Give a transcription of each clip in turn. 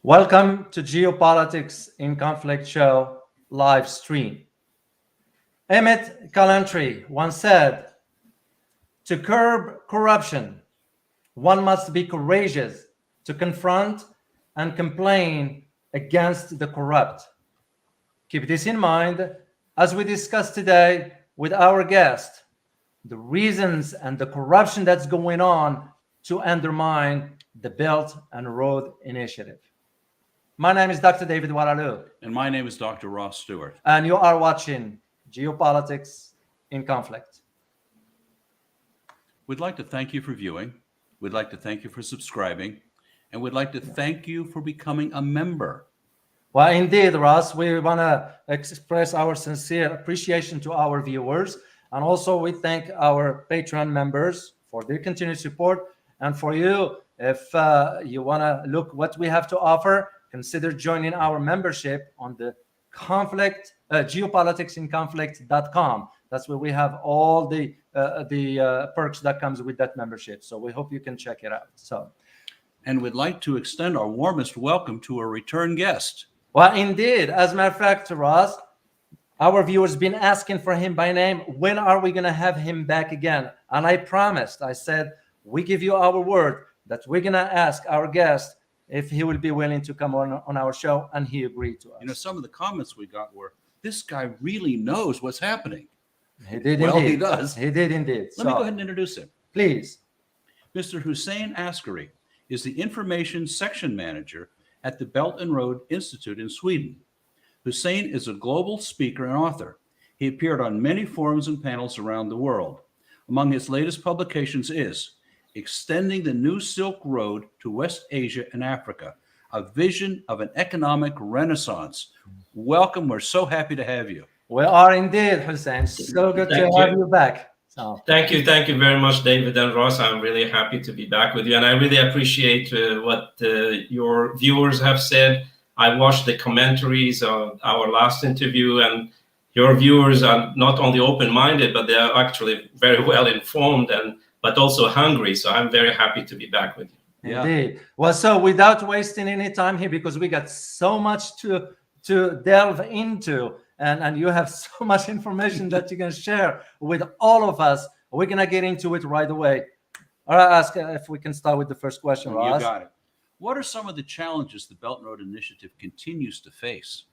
Welcome to Geopolitics in Conflict show live stream. Emmett Calantry once said, to curb corruption, one must be courageous to confront and complain against the corrupt. Keep this in mind as we discuss today with our guest the reasons and the corruption that's going on to undermine the Belt and Road Initiative. My name is Dr. David Waralu. And my name is Dr. Ross Stewart. And you are watching Geopolitics in Conflict. We'd like to thank you for viewing. We'd like to thank you for subscribing. And we'd like to thank you for becoming a member. Well, indeed, Ross, we want to express our sincere appreciation to our viewers. And also we thank our Patreon members for their continued support. And for you, if you want to look what we have to offer, consider joining our membership on the geopoliticsinconflict.com. That's where we have all the perks that comes with that membership. So we hope you can check it out. And we'd like to extend our warmest welcome to a return guest. Well, indeed. As a matter of fact, Ross, our viewers been asking for him by name. When are we going to have him back again? And I promised, I said, we give you our word that we're going to ask our guest if he will be willing to come on our show, and he agreed to us. You know, some of the comments we got were, this guy really knows what's happening. He did well, indeed. He does. He did indeed. Let me go ahead and introduce him. Please. Mr. Hussein Askary is the Information Section Manager at the Belt and Road Institute in Sweden. Hussein is a global speaker and author. He appeared on many forums and panels around the world. Among his latest publications is Extending the New Silk Road to West Asia and Africa, a vision of an economic renaissance. Welcome. We're so happy to have you. We are indeed, Hussein. So good to have you back. Thank you very much, David and Ross. I'm really happy to be back with you, and I really appreciate what your viewers have said. I watched the commentaries on our last interview, and your viewers are not only open-minded, but they are actually very well informed but also hungry. So I'm very happy to be back with you. Indeed. Well, so without wasting any time here, because we got so much to delve into, and you have so much information that you can share with all of us, we're going to get into it right away. All right, ask if we can start with the first question, Ross. You got it. What are some of the challenges the Belt and Road Initiative continues to face?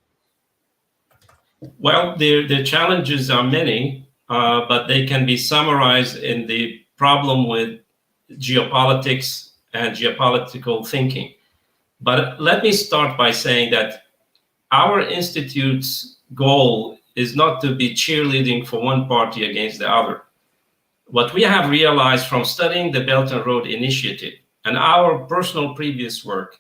Well, the challenges are many, but they can be summarized in the problem with geopolitics and geopolitical thinking. But let me start by saying that our institute's goal is not to be cheerleading for one party against the other. What we have realized from studying the Belt and Road Initiative and our personal previous work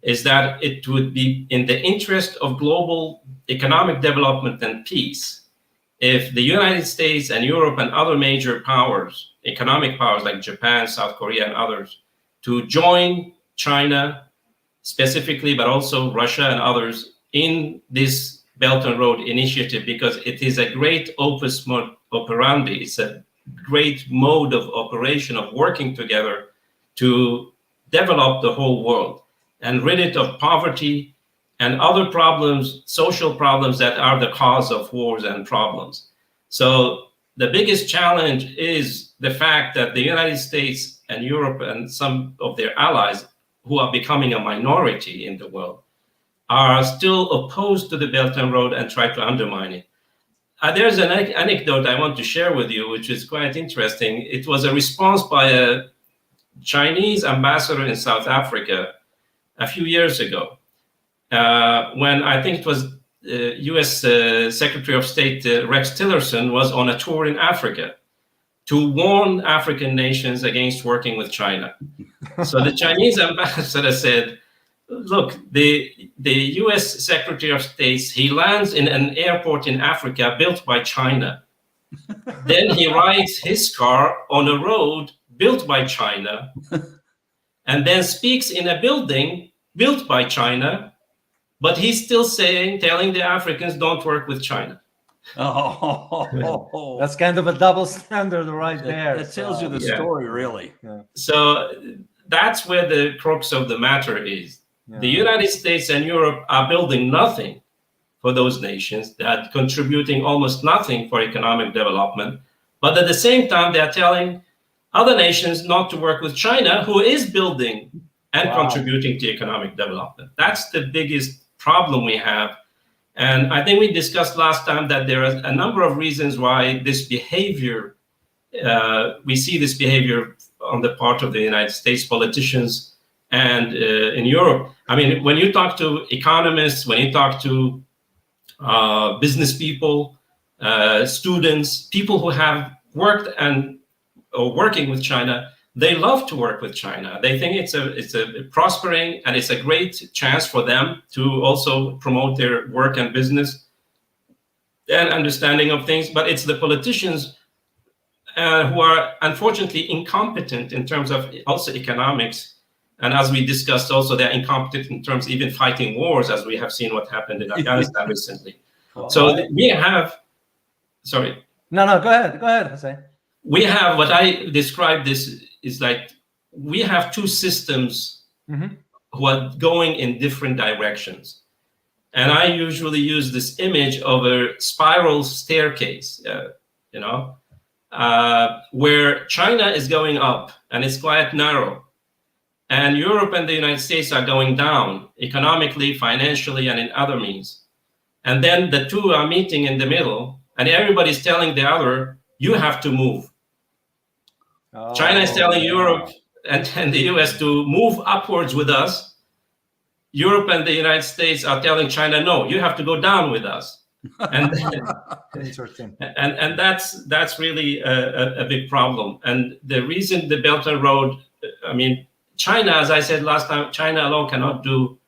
is that it would be in the interest of global economic development and peace if the United States and Europe and other major powers, economic powers like Japan, South Korea, and others, to join China specifically, but also Russia and others in this Belt and Road Initiative, because it is a great opus operandi. It's a great mode of operation of working together to develop the whole world and rid it of poverty and other problems, social problems that are the cause of wars and problems. So the biggest challenge is the fact that the United States and Europe and some of their allies, who are becoming a minority in the world, are still opposed to the Belt and Road and try to undermine it. There's an anecdote I want to share with you, which is quite interesting. It was a response by a Chinese ambassador in South Africa a few years ago, when I think it was U.S. Secretary of State Rex Tillerson was on a tour in Africa to warn African nations against working with China. So the Chinese ambassador said, look, the U.S. Secretary of State, he lands in an airport in Africa built by China. Then he rides his car on a road built by China, and then speaks in a building built by China, but he's still telling the Africans, don't work with China. Oh, that's kind of a double standard right there. That tells you the story, really. Yeah. So that's where the crux of the matter is. The United States and Europe are building nothing for those nations. They are contributing almost nothing for economic development. But at the same time, they are telling other nations not to work with China, who is building and contributing to economic development. That's the biggest problem we have. And I think we discussed last time that there are a number of reasons why this behavior, we see this behavior on the part of the United States politicians and in Europe. I mean, when you talk to economists, when you talk to business people, students, people who have worked and or working with China, they love to work with China. They think it's a prospering, and it's a great chance for them to also promote their work and business and understanding of things. But it's the politicians who are unfortunately incompetent in terms of also economics. And as we discussed also, they're incompetent in terms of even fighting wars, as we have seen what happened in Afghanistan recently. So we have, sorry. No, go ahead, Hussein. We have what I describe this is like we have two systems who are going in different directions. And I usually use this image of a spiral staircase, where China is going up and it's quite narrow. And Europe and the United States are going down economically, financially, and in other means. And then the two are meeting in the middle, and everybody's telling the other, you have to move. China is telling Europe and the US to move upwards with us. Europe and the United States are telling China, no, you have to go down with us. And interesting. And that's really a big problem. And the reason the Belt and Road, I mean, China, as I said last time, China alone cannot do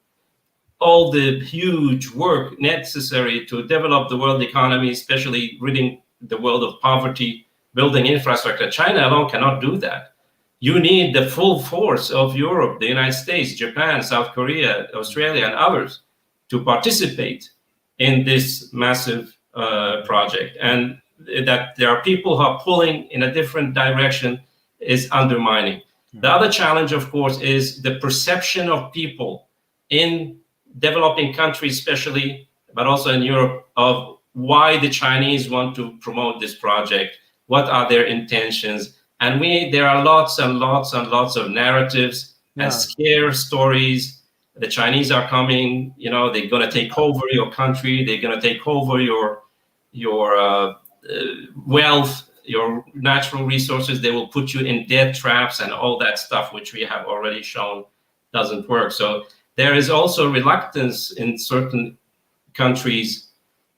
all the huge work necessary to develop the world economy, especially ridding the world of poverty, building infrastructure. China alone cannot do that. You need the full force of Europe, the United States, Japan, South Korea, Australia, and others to participate in this massive project. And that there are people who are pulling in a different direction is undermining. The other challenge, of course, is the perception of people in developing countries, especially, but also in Europe, of why the Chinese want to promote this project. What are their intentions? And there are lots and lots and lots of narratives and scare stories. The Chinese are coming, they're going to take over your country. They're going to take over your wealth, your natural resources. They will put you in debt traps and all that stuff, which we have already shown doesn't work. So there is also reluctance in certain countries.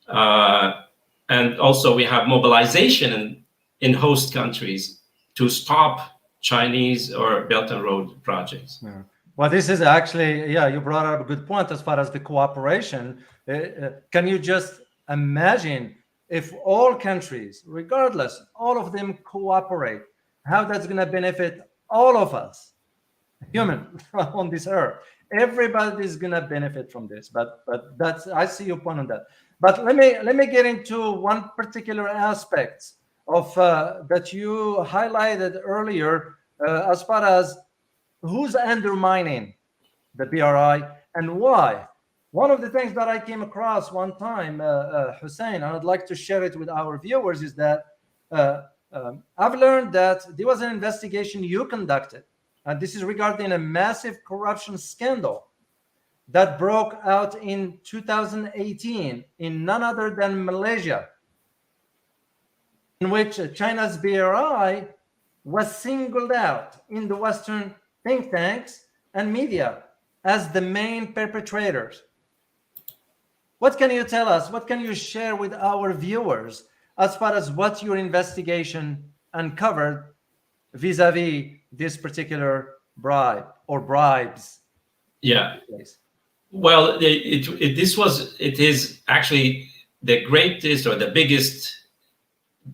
And also we have mobilization in host countries to stop Chinese or Belt and Road projects. Yeah. Well, this is actually, you brought up a good point as far as the cooperation. Can you just imagine if all countries, regardless, all of them cooperate, how that's going to benefit all of us, human on this earth? Everybody is going to benefit from this. But that's, I see your point on that. But let me get into one particular aspect of that you highlighted earlier, as far as who's undermining the BRI and why. One of the things that I came across one time, Hussein, and I'd like to share it with our viewers, is that I've learned that there was an investigation you conducted, and this is regarding a massive corruption scandal that broke out in 2018 in none other than Malaysia, in which China's BRI was singled out in the Western think tanks and media as the main perpetrators. What can you tell us? What can you share with our viewers as far as what your investigation uncovered vis-a-vis this particular bribe or bribes? Yeah. Well, it is actually the greatest or the biggest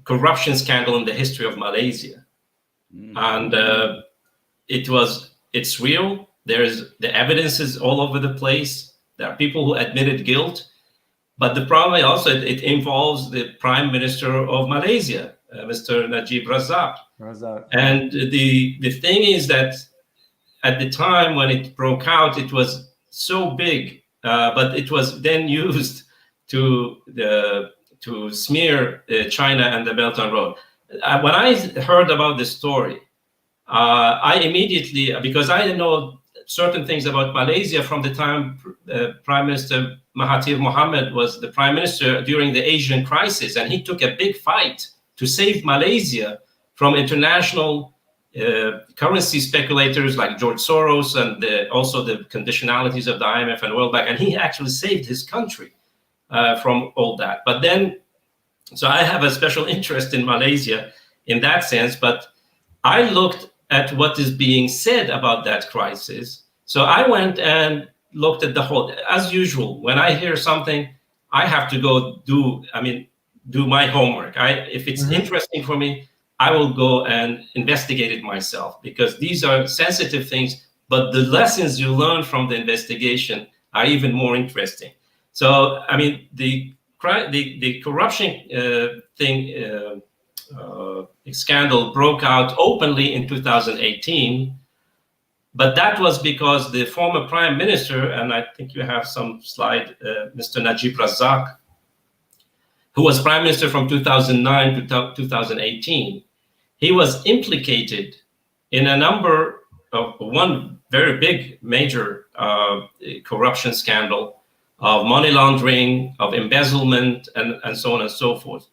corruption scandal in the history of Malaysia. And it's real. The evidence is all over the place. There are people who admitted guilt. But the problem also, it involves the Prime Minister of Malaysia, Mr. Najib Razak. And the thing is that at the time when it broke out, it was so big, but it was then used to smear China and the Belt and Road. When I heard about this story, I immediately, because I know certain things about Malaysia from the time Prime Minister Mahathir Mohamad was the prime minister during the Asian crisis, and he took a big fight to save Malaysia from international currency speculators like George Soros, and also the conditionalities of the IMF and World Bank, and he actually saved his country from all that. But then, so I have a special interest in Malaysia in that sense, but I looked at what is being said about that crisis. So I went and looked at the whole, as usual, when I hear something, I have to go do my homework. If it's interesting for me, I will go and investigate it myself, because these are sensitive things, but the lessons you learn from the investigation are even more interesting. So, I mean, the corruption scandal broke out openly in 2018, but that was because the former prime minister, and I think you have some slide, Mr. Najib Razak, who was prime minister from 2009 to 2018, he was implicated in a number of one very big major corruption scandal of money laundering, of embezzlement, and so on and so forth.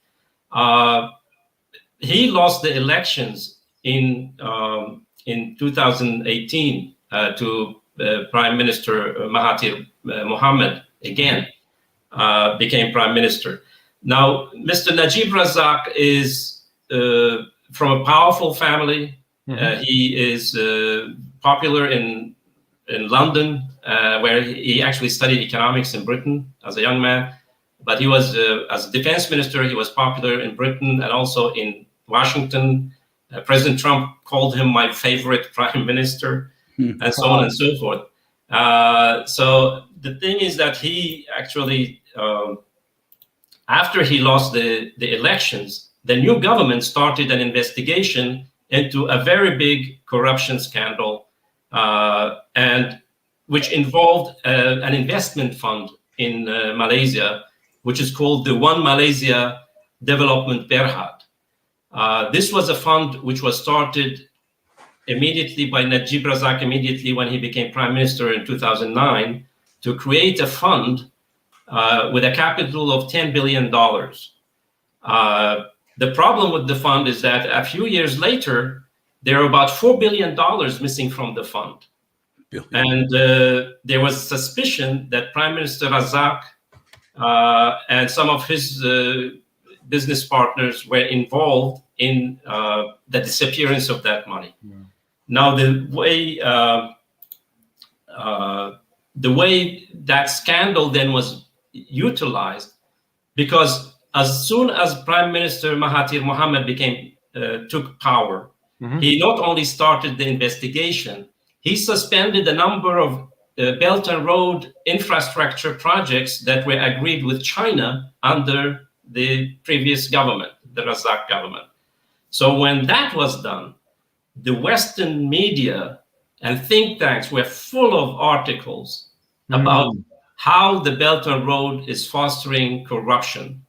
He lost the elections in 2018 to Prime Minister Mahathir Mohamad again, became prime minister. Now, Mr. Najib Razak is from a powerful family. He is popular in London, where he actually studied economics in Britain as a young man. But he was, as a defense minister, he was popular in Britain and also in Washington. President Trump called him my favorite prime minister, and so on and so forth. So the thing is that he actually, after he lost the elections, the new government started an investigation into a very big corruption scandal, and which involved an investment fund in Malaysia, which is called the One Malaysia Development Berhad. This was a fund which was started immediately by Najib Razak, immediately when he became prime minister in 2009, to create a fund with a capital of $10 billion. The problem with the fund is that a few years later, there are about $4 billion missing from the fund. And there was suspicion that Prime Minister Razak and some of his business partners were involved in the disappearance of that money. Now, the way that scandal then was utilized, because as soon as Prime Minister Mahathir Mohamad took power, he not only started the investigation, he suspended a number of Belt and Road infrastructure projects that were agreed with China under the previous government, the Razak government. So when that was done, the Western media and think tanks were full of articles about how the Belt and Road is fostering corruption.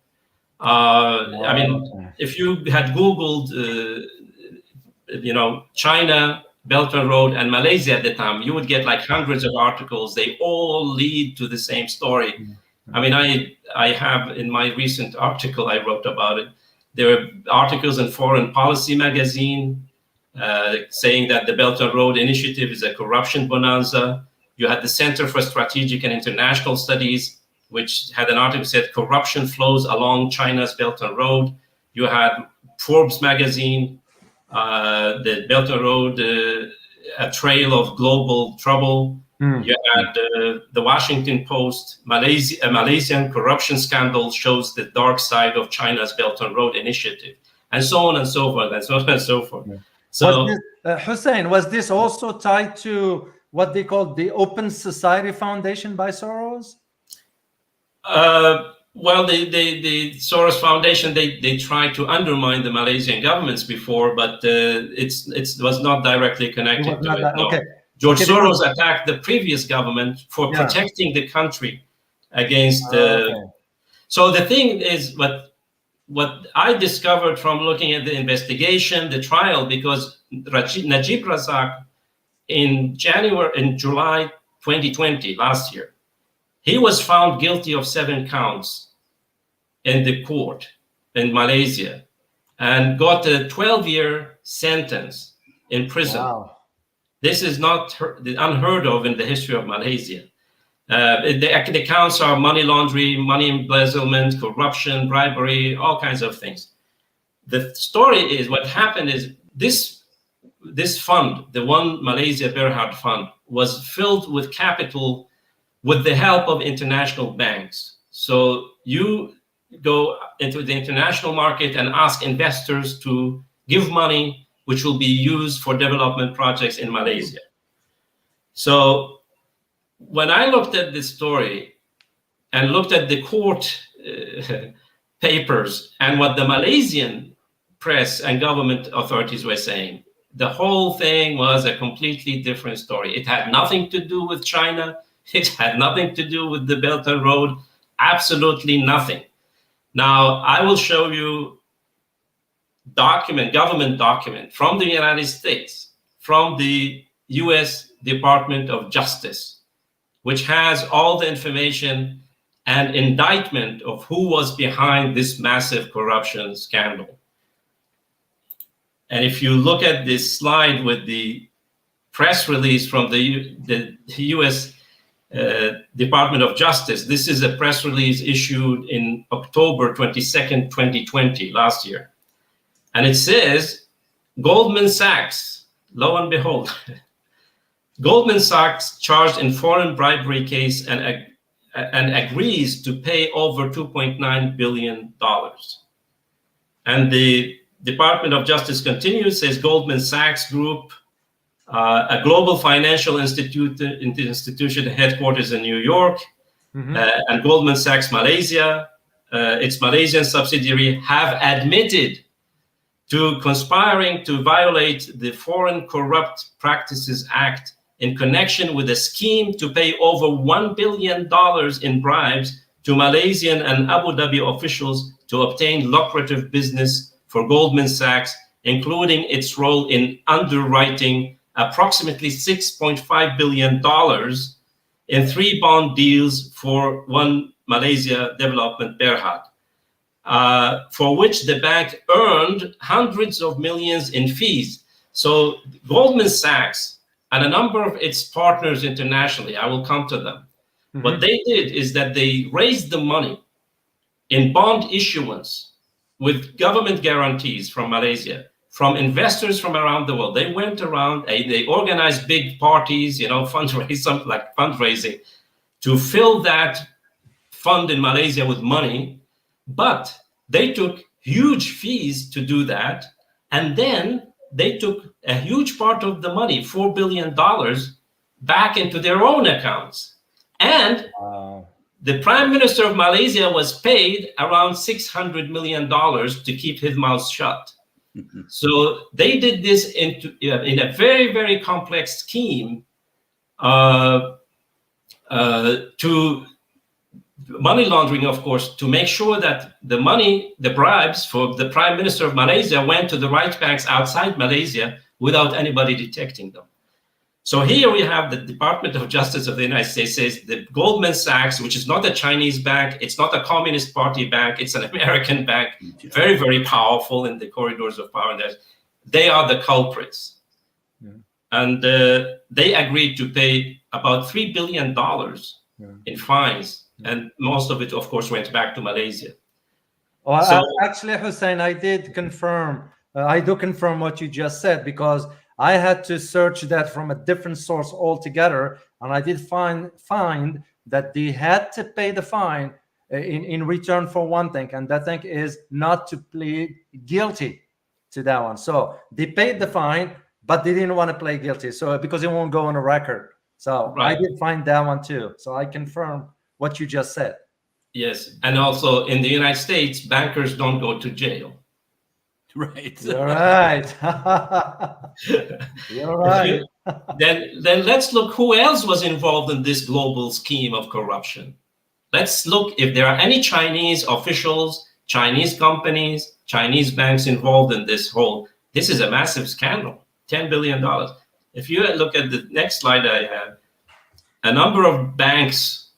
I mean, if you had Googled, China, Belt and Road, and Malaysia at the time, you would get like hundreds of articles. They all lead to the same story. I mean, I have in my recent article I wrote about it, there are articles in Foreign Policy magazine saying that the Belt and Road Initiative is a corruption bonanza. You had the Center for Strategic and International Studies, which had an article that said corruption flows along China's Belt and Road. You had Forbes magazine, the Belt and Road, a trail of global trouble. You had the Washington Post, Malaysian corruption scandal shows the dark side of China's Belt and Road Initiative, and so on and so forth, and so on and so forth. So, Hussein, was this also tied to what they called the Open Society Foundation by Soros? Well, the Soros Foundation, they tried to undermine the Malaysian governments before, but it was not directly connected to it. No. Okay. George Soros attacked the previous government for protecting the country against. So the thing is, what I discovered from looking at the investigation, the trial, because Najib Razak in July 2020, last year, he was found guilty of 7 counts in the court in Malaysia and got a 12-year sentence in prison. Wow. This is not unheard of in the history of Malaysia. The counts are money laundering, money embezzlement, corruption, bribery, all kinds of things. The story is, what happened is this fund, the One Malaysia Berhad Fund, was filled with capital with the help of international banks. So you go into the international market and ask investors to give money, which will be used for development projects in Malaysia. So when I looked at this story and looked at the court papers and what the Malaysian press and government authorities were saying, the whole thing was a completely different story. It had nothing to do with China. It had nothing to do with the Belt and Road, absolutely nothing. Now, I will show you government document from the United States, from the US Department of Justice, which has all the information and indictment of who was behind this massive corruption scandal. And if you look at this slide with the press release from the US Department of Justice, this is a press release issued in October 22nd, 2020, last year. And it says, Goldman Sachs, lo and behold, Goldman Sachs charged in foreign bribery case and agrees to pay over $2.9 billion. And the Department of Justice continues, says Goldman Sachs Group, a global financial institution headquarters in New York, and Goldman Sachs Malaysia, its Malaysian subsidiary, have admitted to conspiring to violate the Foreign Corrupt Practices Act in connection with a scheme to pay over $1 billion in bribes to Malaysian and Abu Dhabi officials to obtain lucrative business for Goldman Sachs, including its role in underwriting approximately $6.5 billion in 3 bond deals for One Malaysia Development Berhad, for which the bank earned hundreds of millions in fees. So Goldman Sachs and a number of its partners internationally, I will come to them, what they did is that they raised the money in bond issuance with government guarantees from Malaysia, from investors from around the world. They went around, they organized big parties, fundraising to fill that fund in Malaysia with money, but they took huge fees to do that. And then they took a huge part of the money, $4 billion, back into their own accounts. And the Prime Minister of Malaysia was paid around $600 million to keep his mouth shut. So they did this in a very, very complex scheme to money laundering, of course, to make sure that the money, the bribes for the Prime Minister of Malaysia went to the right banks outside Malaysia without anybody detecting them. So here we have the Department of Justice of the United States says that Goldman Sachs, which is not a Chinese bank, it's not a Communist Party bank, it's an American bank, very, very powerful in the corridors of power. They are the culprits. And they agreed to pay about $3 billion in fines. And most of it, of course, went back to Malaysia. Well, actually, Hussein, I did confirm. I do confirm what you just said, because I had to search that from a different source altogether, and I did find that they had to pay the fine in return for one thing, and that thing is not to plead guilty to that one. So they paid the fine, but they didn't want to plead guilty, so because it won't go on a record. So I did find that one too. So I confirm what you just said. Yes, and also in the United States, bankers don't go to jail. Right. You're right. You're right. then let's look who else was involved in this global scheme of corruption. Let's look if there are any Chinese officials, Chinese companies, Chinese banks involved in this whole. This is a massive scandal, $10 billion. If you look at the next slide I have, a number of banks,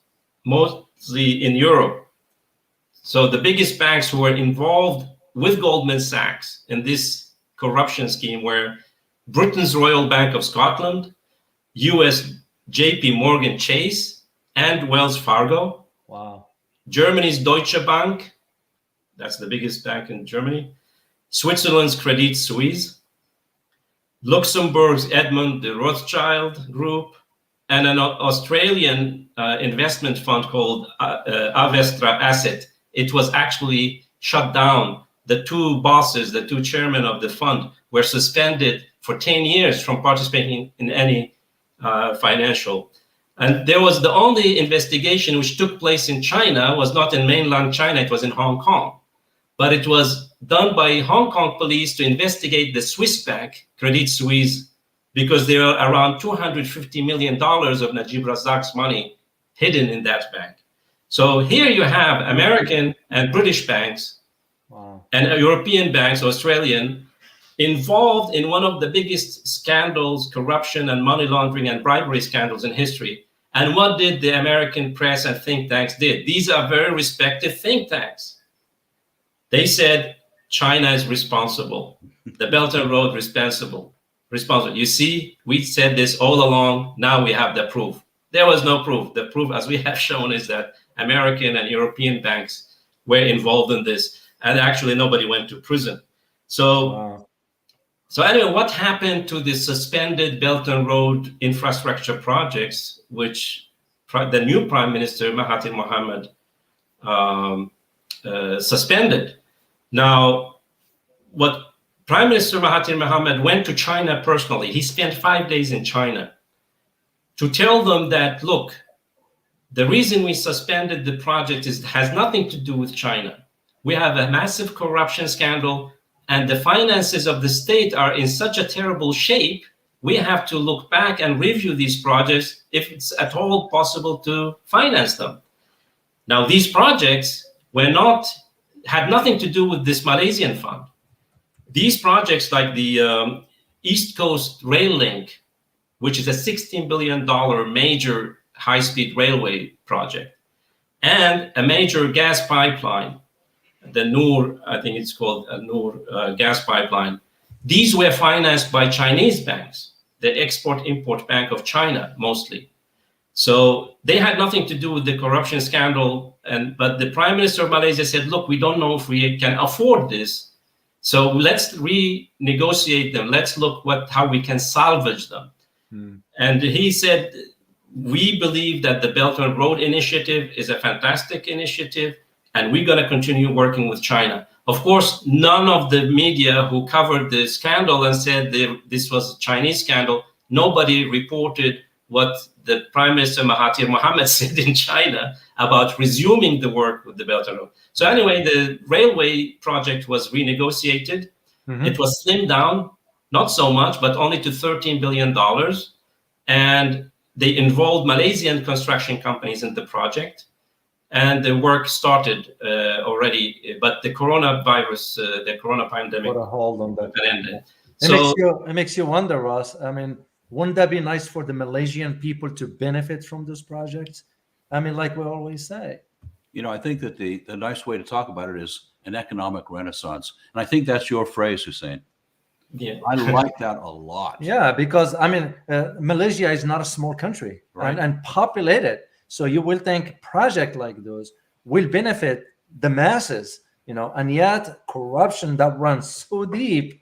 mostly in Europe. So the biggest banks who were involved with Goldman Sachs in this corruption scheme were Britain's Royal Bank of Scotland, US JP Morgan Chase, and Wells Fargo. Wow. Germany's Deutsche Bank, that's the biggest bank in Germany. Switzerland's Credit Suisse. Luxembourg's Edmond de Rothschild Group, and an Australian investment fund called Avestra Asset. It was actually shut down. The two bosses, the two chairmen of the fund, were suspended for 10 years from participating in any financial. And there was the only investigation which took place in China was not in mainland China, it was in Hong Kong. But it was done by Hong Kong police to investigate the Swiss bank, Credit Suisse, because there are around $250 million of Najib Razak's money hidden in that bank. So here you have American and British banks, Wow. and European banks, Australian, involved in one of the biggest scandals, corruption and money laundering and bribery scandals in history. And what did the American press and think tanks did? These are very respected think tanks. They said China is responsible. The Belt and Road responsible. You see, we said this all along. Now we have the proof. There was no proof. The proof, as we have shown, is that American and European banks were involved in this. And actually, nobody went to prison. So, Wow. so anyway, what happened to the suspended Belt and Road infrastructure projects, which the new Prime Minister, Mahathir Mohamad, suspended? Now, what Prime Minister Mahathir Mohamad went to China personally. He spent 5 days in China to tell them that, look, the reason we suspended the project has nothing to do with China. We have a massive corruption scandal, and the finances of the state are in such a terrible shape. We have to look back and review these projects if it's at all possible to finance them. Now, these projects had nothing to do with this Malaysian fund. These projects, like the East Coast Rail Link, which is a $16 billion major high-speed railway project, and a major gas pipeline, the Noor, I think it's called a Noor gas pipeline. These were financed by Chinese banks, the Export-Import Bank of China, mostly. So they had nothing to do with the corruption scandal. But the Prime Minister of Malaysia said, look, we don't know if we can afford this. So let's renegotiate them. Let's look how we can salvage them. And he said, we believe that the Belt and Road Initiative is a fantastic initiative, and we're going to continue working with China. Of course, none of the media who covered the scandal and said this was a Chinese scandal, nobody reported what the Prime Minister Mahathir Mohamad said in China about resuming the work with the Belt and Road. So anyway, the railway project was renegotiated. Mm-hmm. It was slimmed down, not so much, but only to $13 billion. And they involved Malaysian construction companies in the project. And the work started already, but the coronavirus, the corona pandemic, Put a hold on that. ended. It makes you wonder, Ross. I mean, wouldn't that be nice for the Malaysian people to benefit from those projects? I mean, like we always say. You know, I think that the nice way to talk about it is an economic renaissance. And I think that's your phrase, Hussein. Yeah. I like that a lot. Yeah, because, I mean, Malaysia is not a small country, Right. and populated. So you will think project like those will benefit the masses, and yet corruption that runs so deep.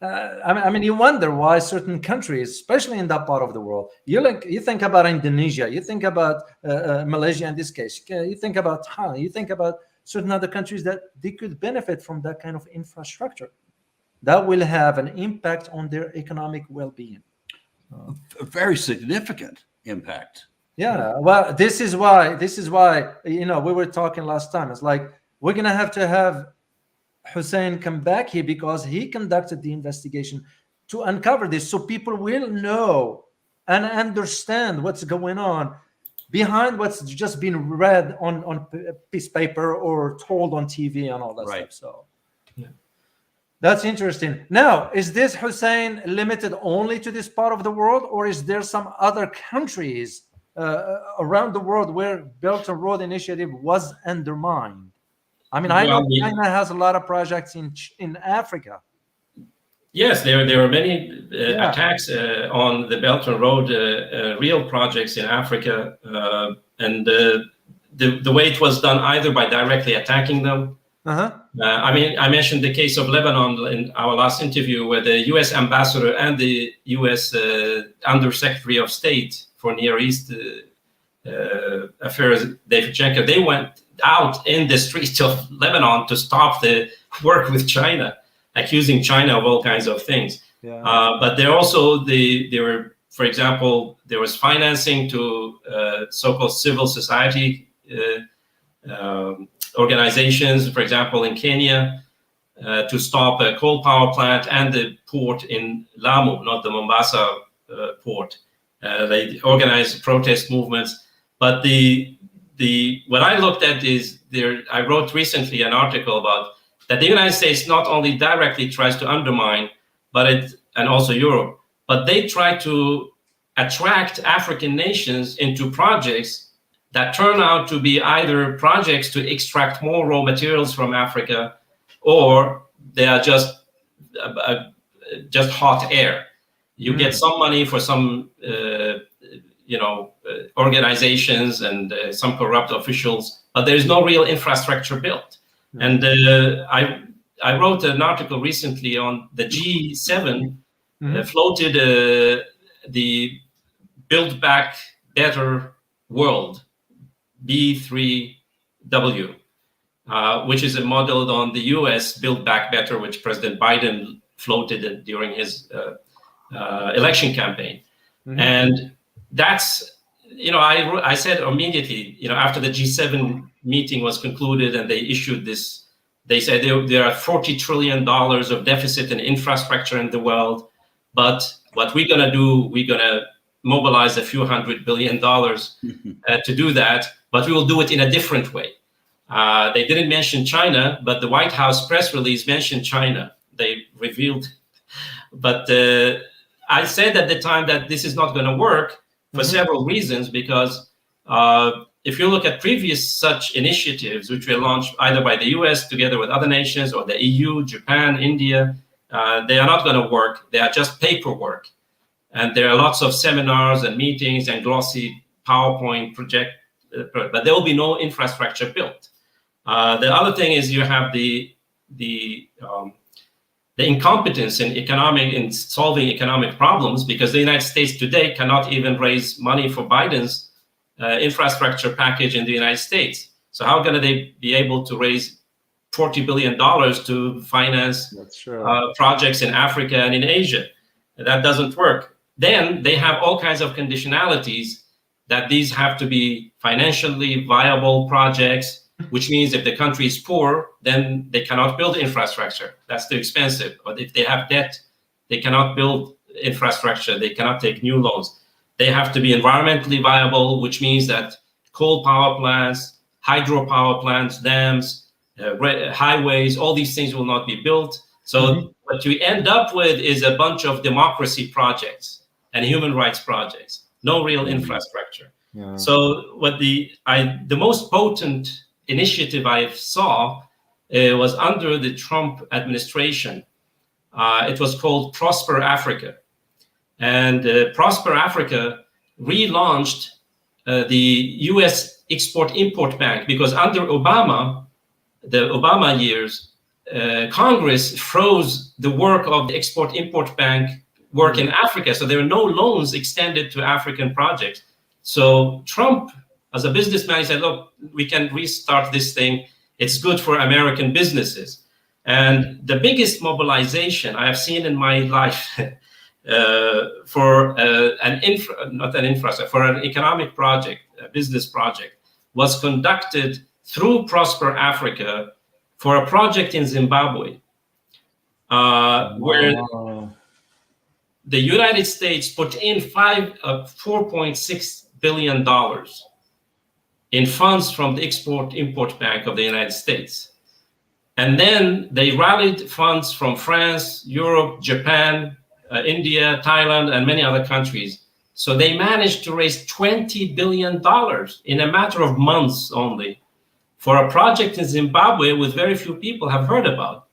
I mean, you wonder why certain countries, especially in that part of the world, you think about Indonesia, you think about Malaysia in this case, you think about Thailand, you think about certain other countries that they could benefit from that kind of infrastructure that will have an impact on their economic well-being. A very significant impact. Yeah, well, this is why we were talking last time. It's like we're gonna have to have Hussein come back here because he conducted the investigation to uncover this so people will know and understand what's going on behind what's just been read on piece of paper or told on TV and all that Right. stuff. So yeah. That's interesting. Now, is this, Hussein, limited only to this part of the world, or is there some other countries around the world where Belt and Road Initiative was undermined? I mean, I know China has a lot of projects in Africa. Yes, there are many attacks on the Belt and Road real projects in Africa, and the way it was done either by directly attacking them. I mean, I mentioned the case of Lebanon in our last interview, where the U.S. ambassador and the U.S. Undersecretary of State for Near East Affairs, David Schenker, they went out in the streets of Lebanon to stop the work with China, accusing China of all kinds of things. Yeah. But there also there were, for example, there was financing to so-called civil society organizations, for example, in Kenya, to stop a coal power plant and the port in Lamu, not the Mombasa port. They organized protest movements. But what I looked at is I wrote recently an article about that the United States not only directly tries to undermine, and also Europe, but they try to attract African nations into projects that turn out to be either projects to extract more raw materials from Africa, or they are just hot air. You get some money for some, organizations and some corrupt officials, but there is no real infrastructure built. And I wrote an article recently on the G7 floated the Build Back Better World, B3W, which is modeled on the US Build Back Better, which President Biden floated during his election campaign. And that's, I said immediately, after the G7 meeting was concluded and they issued this, they said there are $40 trillion of deficit in infrastructure in the world, but what we're going to do, we're going to mobilize a few $100 billion to do that, but we will do it in a different way. They didn't mention China, but the White House press release mentioned China. They revealed, but I said at the time that this is not going to work for several reasons, because if you look at previous such initiatives, which were launched either by the US together with other nations, or the EU, Japan, India, they are not going to work. They are just paperwork. And there are lots of seminars and meetings and glossy PowerPoint project, but there will be no infrastructure built. The other thing is you have the incompetence in solving economic problems, because the United States today cannot even raise money for Biden's infrastructure package in the United States. So how can they be able to raise $40 billion to finance projects in Africa and in Asia? That doesn't work. Then they have all kinds of conditionalities that these have to be financially viable projects, which means if the country is poor, then they cannot build infrastructure. That's too expensive. But if they have debt, they cannot build infrastructure. They cannot take new loans. They have to be environmentally viable, which means that coal power plants, hydropower plants, dams, highways, all these things will not be built. So what you end up with is a bunch of democracy projects and human rights projects, no real infrastructure. Yeah. So what the most potent initiative I saw was under the Trump administration. It was called Prosper Africa. And Prosper Africa relaunched the US Export-Import Bank, because under Obama, the Obama years, Congress froze the work of the Export-Import Bank work in Africa. So there are no loans extended to African projects. So Trump, as a businessman, he said, look, we can restart this thing. It's good for American businesses. And the biggest mobilization I have seen in my life for an economic project, a business project, was conducted through Prosper Africa for a project in Zimbabwe, where the United States put in $4.6 billion in funds from the Export-Import Bank of the United States. And then they rallied funds from France, Europe, Japan, India, Thailand, and many other countries. So they managed to raise $20 billion in a matter of months only for a project in Zimbabwe with very few people have heard about.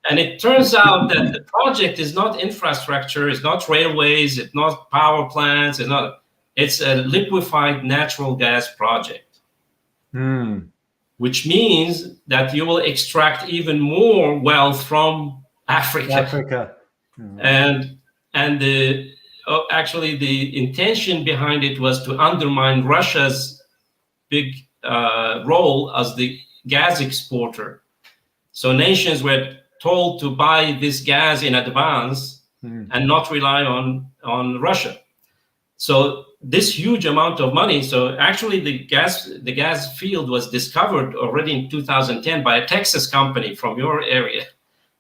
And it turns out that the project is not infrastructure, it's not railways, it's not power plants, it's a liquefied natural gas project. Which means that you will extract even more wealth from Africa. And actually the intention behind it was to undermine Russia's big role as the gas exporter. So nations were told to buy this gas in advance and not rely on Russia. So this huge amount of money. So actually the gas field was discovered already in 2010 by a Texas company from your area,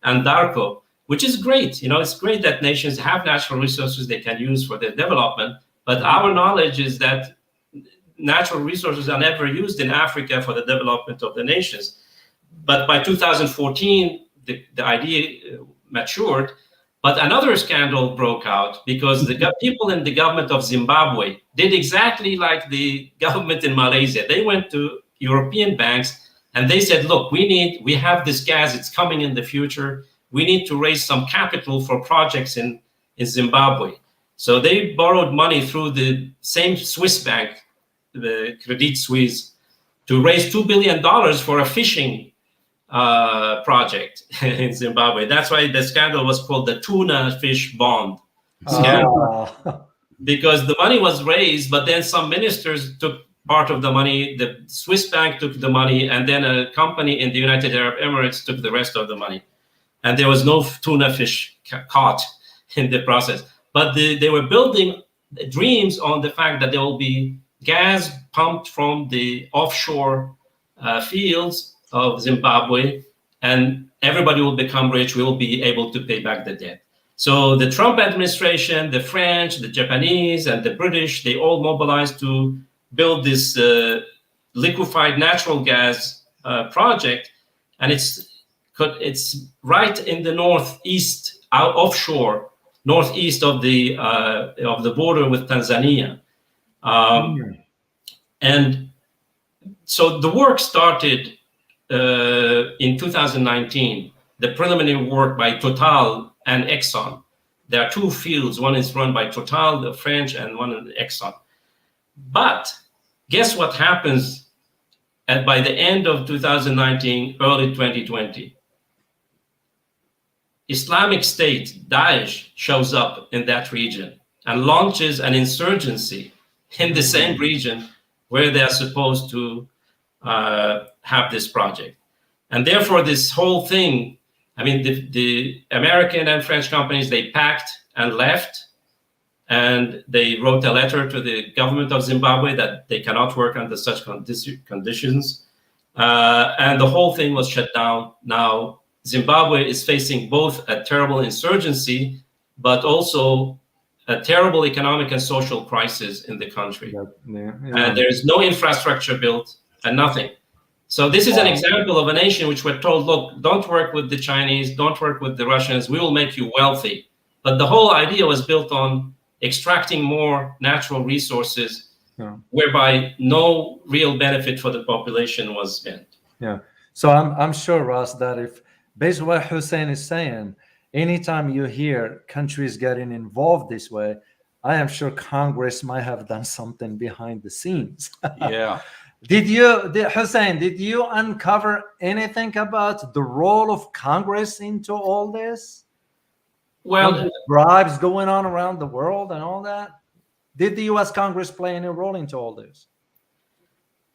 Andarko, which is great. It's great that nations have natural resources they can use for their development. But our knowledge is that natural resources are never used in Africa for the development of the nations. But by 2014, the idea matured. But another scandal broke out because the people in the government of Zimbabwe did exactly like the government in Malaysia. They went to European banks and they said, look, we have this gas, it's coming in the future. We need to raise some capital for projects in Zimbabwe. So they borrowed money through the same Swiss bank, the Credit Suisse, to raise $2 billion for a fishing project in Zimbabwe. That's why the scandal was called the tuna fish bond scandal. Because the money was raised, but then some ministers took part of the money, the Swiss bank took the money, and then a company in the United Arab Emirates took the rest of the money. And there was no tuna fish caught in the process. But they were building dreams on the fact that there will be gas pumped from the offshore fields of Zimbabwe, and everybody will become rich. We will be able to pay back the debt. So the Trump administration, the French, the Japanese, and the British, they all mobilized to build this liquefied natural gas project, and it's right in the northeast, offshore, northeast of the border with Tanzania, and so the work started. In 2019, the preliminary work by Total and Exxon. There are two fields. One is run by Total, the French, and one is Exxon. But guess what happens by the end of 2019, early 2020? Islamic State, Daesh, shows up in that region and launches an insurgency in the same region where they are supposed to have this project. And therefore this whole thing, the American and French companies, they packed and left, and they wrote a letter to the government of Zimbabwe that they cannot work under such conditions, and the whole thing was shut down. Now Zimbabwe is facing both a terrible insurgency but also a terrible economic and social crisis in the country. And there is no infrastructure built and nothing. So this is an example of a nation which we're told, look, don't work with the Chinese, don't work with the Russians, we will make you wealthy. But the whole idea was built on extracting more natural resources, whereby no real benefit for the population was spent. Yeah. So I'm sure, Ross, that if, based on what Hussein is saying, anytime you hear countries getting involved this way, I am sure Congress might have done something behind the scenes. Yeah. Hussein, did you uncover anything about the role of Congress into all this? Well, bribes going on around the world and all that. Did the U.S. Congress play any role into all this?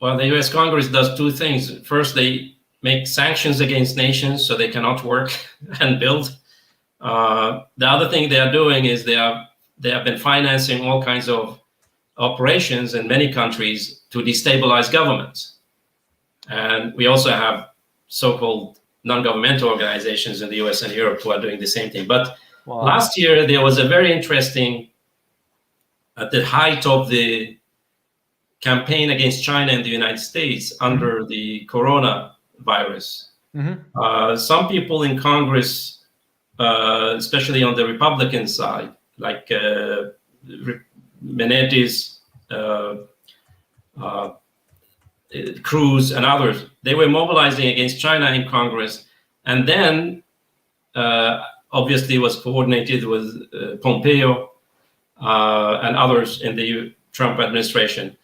Well, the U.S. Congress does two things. First, they make sanctions against nations so they cannot work and build. The other thing they are doing is they have been financing all kinds of operations in many countries to destabilize governments. And we also have so-called non-governmental organizations in the US and Europe who are doing the same thing. But Wow. Last year, there was a very interesting, at the height of the campaign against China in the United States under the coronavirus. Some people in Congress, especially on the Republican side, like Menendez, Cruz, and others, they were mobilizing against China in Congress, and then obviously was coordinated with Pompeo and others in the Trump administration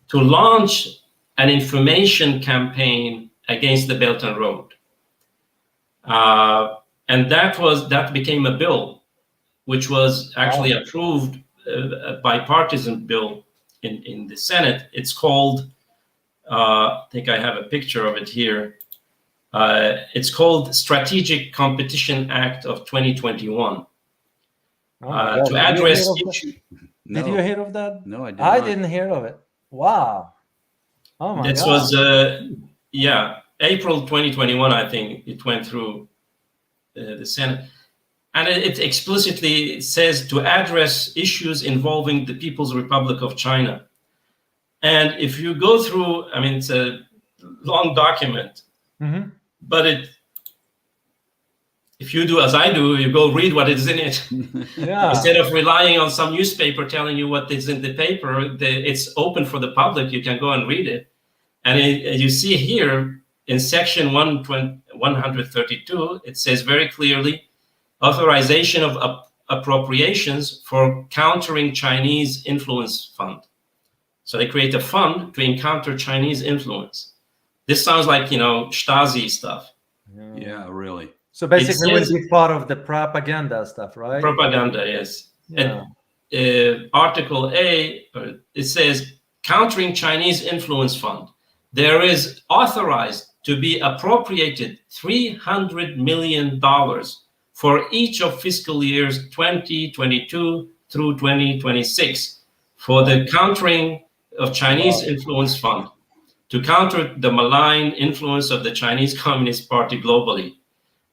to launch an information campaign against the Belt and Road. And that became a bill, which was actually approved, a bipartisan bill in the Senate. It's called, I think I have a picture of it here. It's called Strategic Competition Act of 2021. To address issues. Did you hear of that? No, I did I not. didn't hear of it. Wow. Oh my This God. was, April 2021, I think it went through the Senate. And it explicitly says to address issues involving the People's Republic of China. And if you go through, I mean, it's a long document, but if you do as I do, you go read what is in it. Yeah. Instead of relying on some newspaper telling you what is in the paper, it's open for the public. You can go and read it. And you see here in section 132, it says very clearly, authorization of appropriations for countering Chinese influence fund. So they create a fund to encounter Chinese influence. This sounds like, Stasi stuff. Yeah, really. So basically, it would be part of the propaganda stuff, right? Propaganda, yes. Yeah. And, Article A, it says, countering Chinese influence fund. There is authorized to be appropriated $300 million for each of fiscal years 2022 through 2026 for the countering of Chinese influence fund to counter the malign influence of the Chinese Communist Party globally.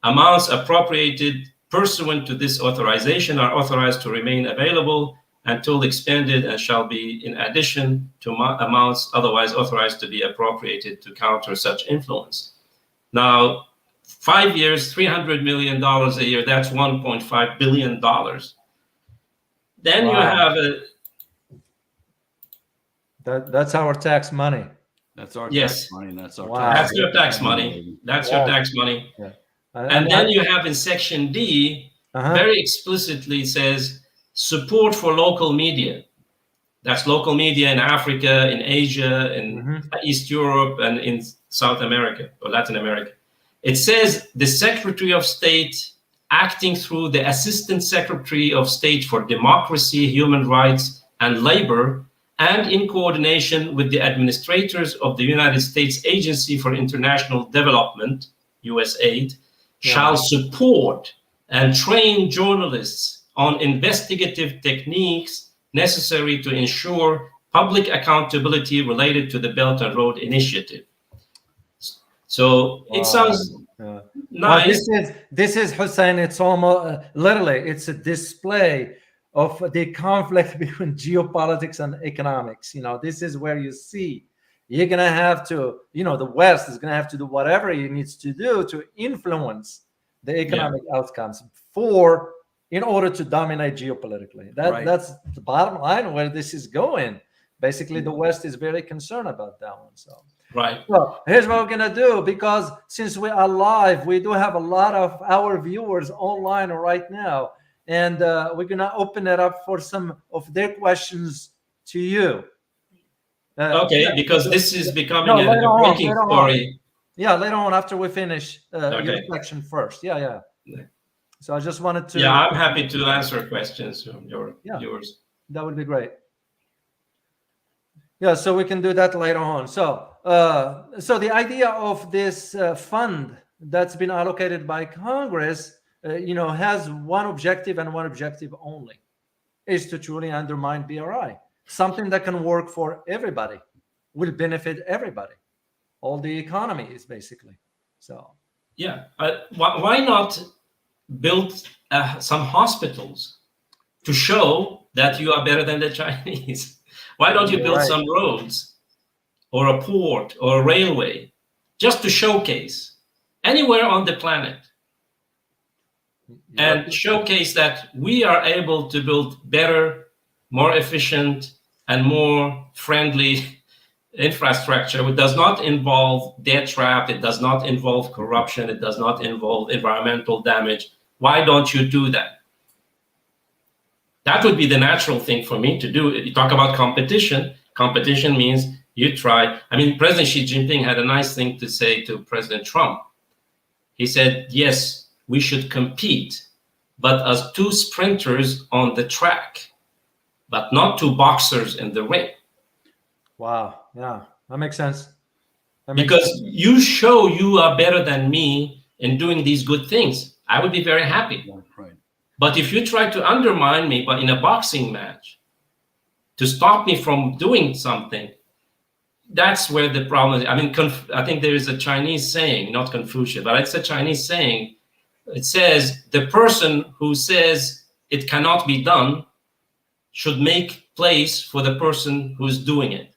Amounts appropriated pursuant to this authorization are authorized to remain available until expended and shall be in addition to amounts otherwise authorized to be appropriated to counter such influence. Now, 5 years, $300 million a year, that's $1.5 billion. Then you have that's our tax money. That's our Yes. tax money. That's our Wow. tax That's your tax money. That's your tax money. Yeah. And then you have in section D, very explicitly says support for local media. That's local media in Africa, in Asia, in East Europe, and in South America or Latin America. It says the Secretary of State acting through the Assistant Secretary of State for Democracy, Human Rights, and Labor, and in coordination with the administrators of the United States Agency for International Development, USAID, shall support and train journalists on investigative techniques necessary to ensure public accountability related to the Belt and Road Initiative. So it sounds nice. Well, this is Hussein. It's almost literally, it's a display of the conflict between geopolitics and economics. This is where you see you're going to have to, the West is going to have to do whatever it needs to do to influence the economic outcomes in order to dominate geopolitically. That's the bottom line where this is going. Basically, the West is very concerned about that one. So, well, here's what we're going to do, because since we are live, we do have a lot of our viewers online right now. And we're going to open it up for some of their questions to you. Because this is becoming a breaking story. Yeah, later on after we finish your section first. Yeah. So I just wanted to... Yeah, I'm happy to answer questions from your viewers. That would be great. Yeah, so we can do that later on. So the idea of this fund that's been allocated by Congress, has one objective and one objective only, is to truly undermine BRI. Something that can work for everybody, will benefit everybody, all the economies basically. So why not build some hospitals to show that you are better than the Chinese? Why don't you build some roads or a port or a railway just to showcase anywhere on the planet and showcase that we are able to build better, more efficient, and more friendly infrastructure, which does not involve debt trap, it does not involve corruption, it does not involve environmental damage. Why don't you do that? That would be the natural thing for me to do. You talk about competition. Competition means you try. I mean, President Xi Jinping had a nice thing to say to President Trump. He said, yes, we should compete, but as two sprinters on the track, but not two boxers in the ring. Wow. Yeah, that makes sense. Because you show you are better than me in doing these good things. I would be very happy. Right. But if you try to undermine me in a boxing match to stop me from doing something, that's where the problem is. I mean, I think there is a Chinese saying, not Confucius, but it's a Chinese saying. It says the person who says it cannot be done should make place for the person who's doing it.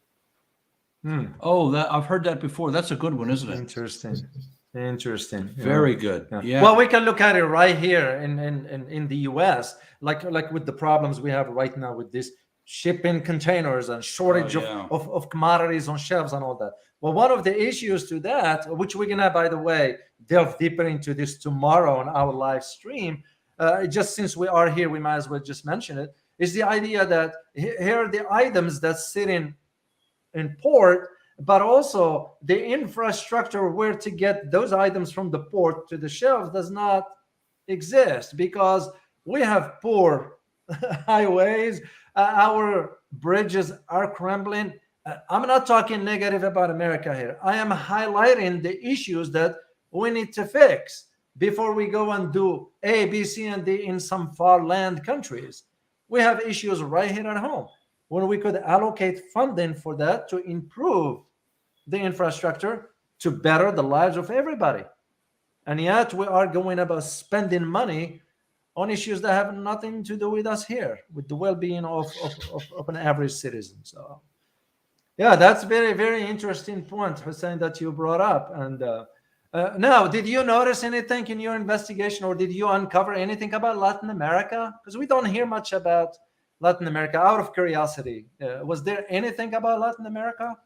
Oh, that I've heard that before. That's a good one, isn't it? Interesting. Very good. Yeah. Well, we can look at it right here in the US, like with the problems we have right now with this shipping containers and shortage of commodities on shelves and all that. Well, one of the issues to that, which we're gonna, by the way, delve deeper into this tomorrow on our live stream, just since we are here, we might as well just mention it, is the idea that here are the items that sit in port, but also the infrastructure where to get those items from the port to the shelves does not exist because we have poor highways. Our bridges are crumbling. I'm not talking negative about America here. I am highlighting the issues that we need to fix before we go and do A, B, C, and D in some far land countries. We have issues right here at home when we could allocate funding for that to improve the infrastructure to better the lives of everybody. And yet we are going about spending money on issues that have nothing to do with us here, with the well-being of an average citizen. So yeah, that's very, very interesting point, Hussein, that you brought up. And now, did you notice anything in your investigation, or did you uncover anything about Latin America? Because we don't hear much about Latin America. Out of curiosity, was there anything about Latin America?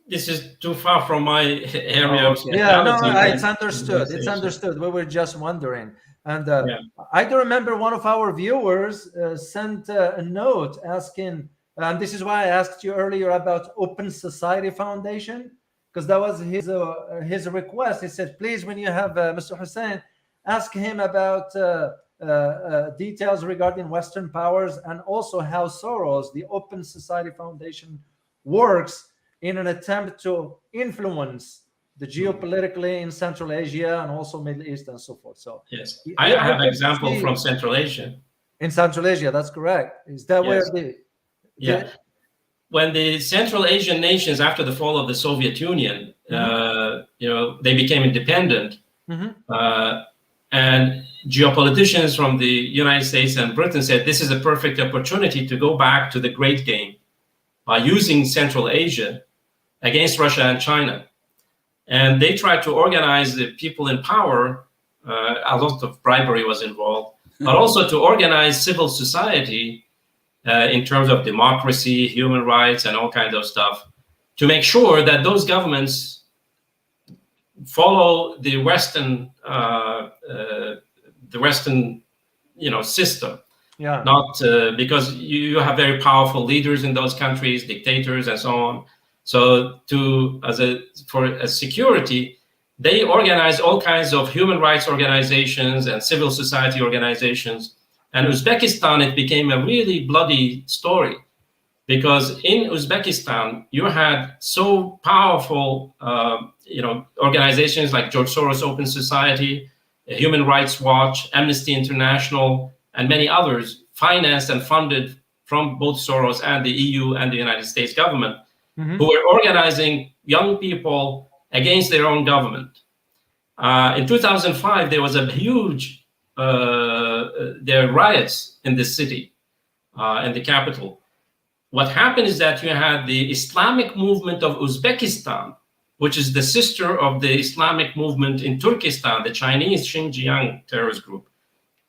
This is too far from my area. Yeah, no, it's understood. It's understood. We were just wondering. And I do remember one of our viewers sent a note asking, and this is why I asked you earlier about Open Society Foundation, because that was his request. He said, please, when you have Mr. Hussein, ask him about details regarding Western powers and also how Soros, the Open Society Foundation, works in an attempt to influence the geopolitically in Central Asia and also Middle East and so forth. So yes, I have an example from Central Asia. In Central Asia, that's correct. Is that where when the Central Asian nations, after the fall of the Soviet Union, they became independent, and geopoliticians from the United States and Britain said this is a perfect opportunity to go back to the great game by using Central Asia against Russia and China. And they tried to organize the people in power. A lot of bribery was involved, but also to organize civil society in terms of democracy, human rights, and all kinds of stuff, to make sure that those governments follow the Western system. Yeah. Not because you have very powerful leaders in those countries, dictators, and so on. So for security, they organize all kinds of human rights organizations and civil society organizations. And Uzbekistan, it became a really bloody story, because in Uzbekistan, you had so powerful, organizations like George Soros Open Society, Human Rights Watch, Amnesty International, and many others, financed and funded from both Soros and the EU and the United States government, who were organizing young people against their own government. In 2005, there was a huge there riots in the city, in the capital. What happened is that you had the Islamic movement of Uzbekistan, which is the sister of the Islamic movement in Turkestan, the Chinese Xinjiang terrorist group.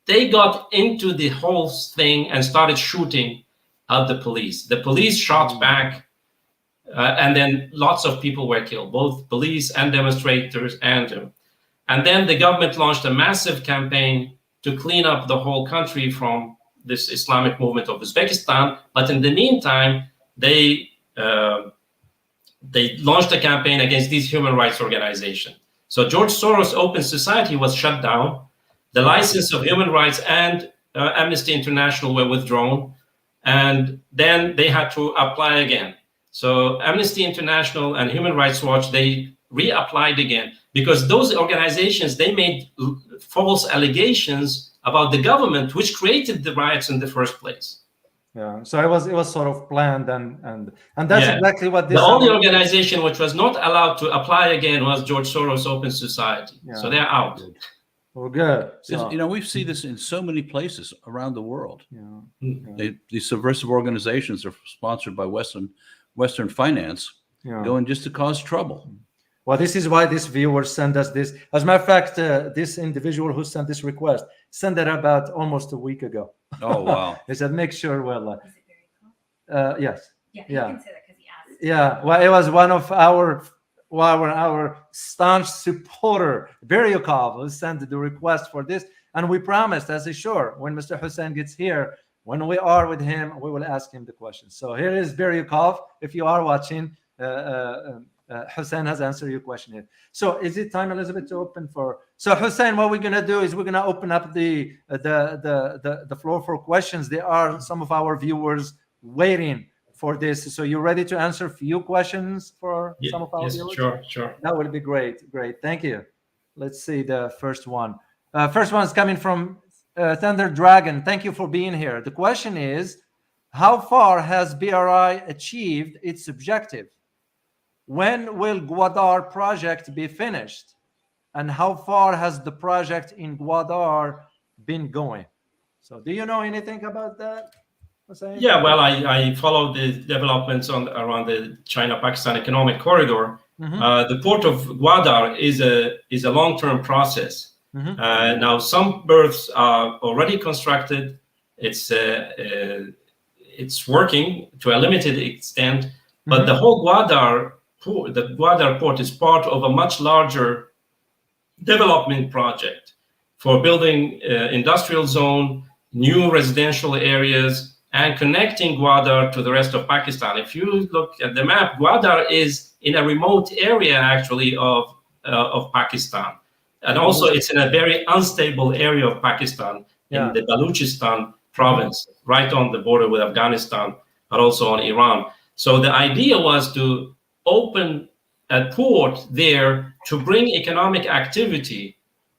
They got into the whole thing and started shooting at the police. The police shot back, and then lots of people were killed, both police and demonstrators. And then the government launched a massive campaign to clean up the whole country from this Islamic movement of Uzbekistan. But in the meantime, they launched a campaign against these human rights organizations. So George Soros' Open Society was shut down. The license of human rights and Amnesty International were withdrawn, and then they had to apply again. So Amnesty International and Human Rights Watch, they reapplied again because those organizations, they made false allegations about the government, which created the riots in the first place. Yeah, so it was sort of planned, and that's exactly what this. The only organization which was not allowed to apply again was George Soros Open Society. Yeah. So they're out. Well, good. So, we see this in so many places around the world. Yeah. These subversive organizations are sponsored by Western finance, going just to cause trouble. Well, this is why this viewer sent us this. As a matter of fact, this individual who sent this request sent it about almost a week ago. Oh, wow. He said, make sure, well, Is it very cool? yes. Yeah, you can say that because he asked. Yeah, well, it was one of our staunch supporter, Beryukov, who sent the request for this. And we promised, as is sure, when Mr. Hussein gets here, when we are with him, we will ask him the question. So here is Beryukov. If you are watching, Hussein has answered your question here. So is it time, Elizabeth, to open for? So Hussein, what we're gonna do is we're gonna open up the floor for questions. There are some of our viewers waiting for this. So you ready to answer a few questions for some of our viewers? Sure. That would be great. Thank you. Let's see the first one. First one is coming from Thunder Dragon. Thank you for being here. The question is, how far has BRI achieved its objective? When will Gwadar project be finished? And how far has the project in Gwadar been going? So do you know anything about that? Yeah, well, I followed the developments around the China-Pakistan economic corridor. Mm-hmm. The port of Gwadar is a long-term process. Mm-hmm. Now, some berths are already constructed. It's working to a limited extent, but the whole Gwadar port is part of a much larger development project for building industrial zone, new residential areas, and connecting Gwadar to the rest of Pakistan. If you look at the map, Gwadar is in a remote area, actually, of Pakistan. And also, it's in a very unstable area of Pakistan, in the Balochistan province, right on the border with Afghanistan, but also on Iran. So the idea was to open a port there to bring economic activity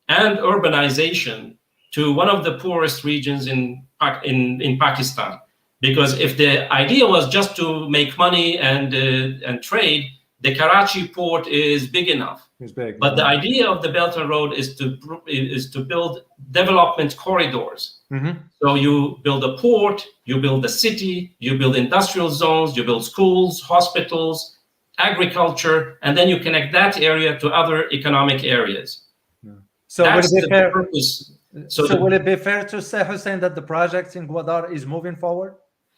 and urbanization to one of the poorest regions in Pakistan. Because if the idea was just to make money and trade, the Karachi port is big enough. It's big. But the idea of the Belt and Road is to build development corridors. Mm-hmm. So you build a port, you build a city, you build industrial zones, you build schools, hospitals, agriculture, and then you connect that area to other economic areas. Yeah. So that's would it be fair? Purpose. So will it be fair to say, Hussein, that the project in Gwadar is moving forward?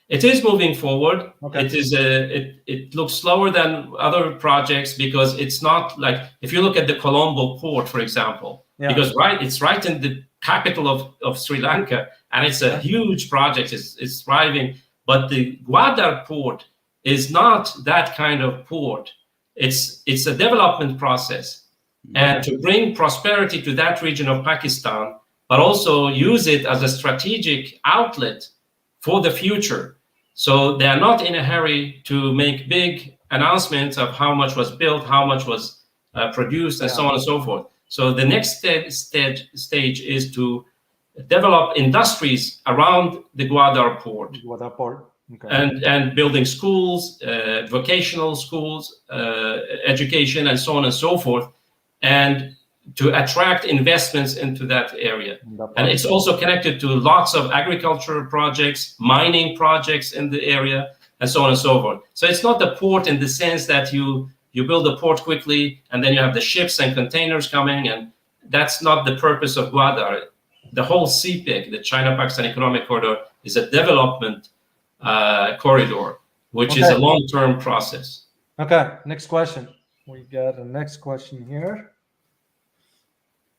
It is moving forward. Okay. It is it looks slower than other projects because it's not like, if you look at the Colombo port, for example, because it's right in the capital of Sri Lanka, and it's a huge project. It's thriving, but the Gwadar port is not that kind of port. It's a development process, and to bring prosperity to that region of Pakistan, but also use it as a strategic outlet for the future. So they are not in a hurry to make big announcements of how much was built, how much was produced, and so on and so forth. So the next stage is to develop industries around the Gwadar port. Gwadar port. Okay. And building schools, vocational schools, education, and so on and so forth. And to attract investments into that area. And it's also connected to lots of agricultural projects, mining projects in the area, and so on and so forth. So it's not a port in the sense that you build a port quickly and then you have the ships and containers coming, and that's not the purpose of Gwadar. The whole CPEC, the China-Pakistan Economic Corridor, is a development corridor, which is a long-term process. Okay, next question. We got a next question here.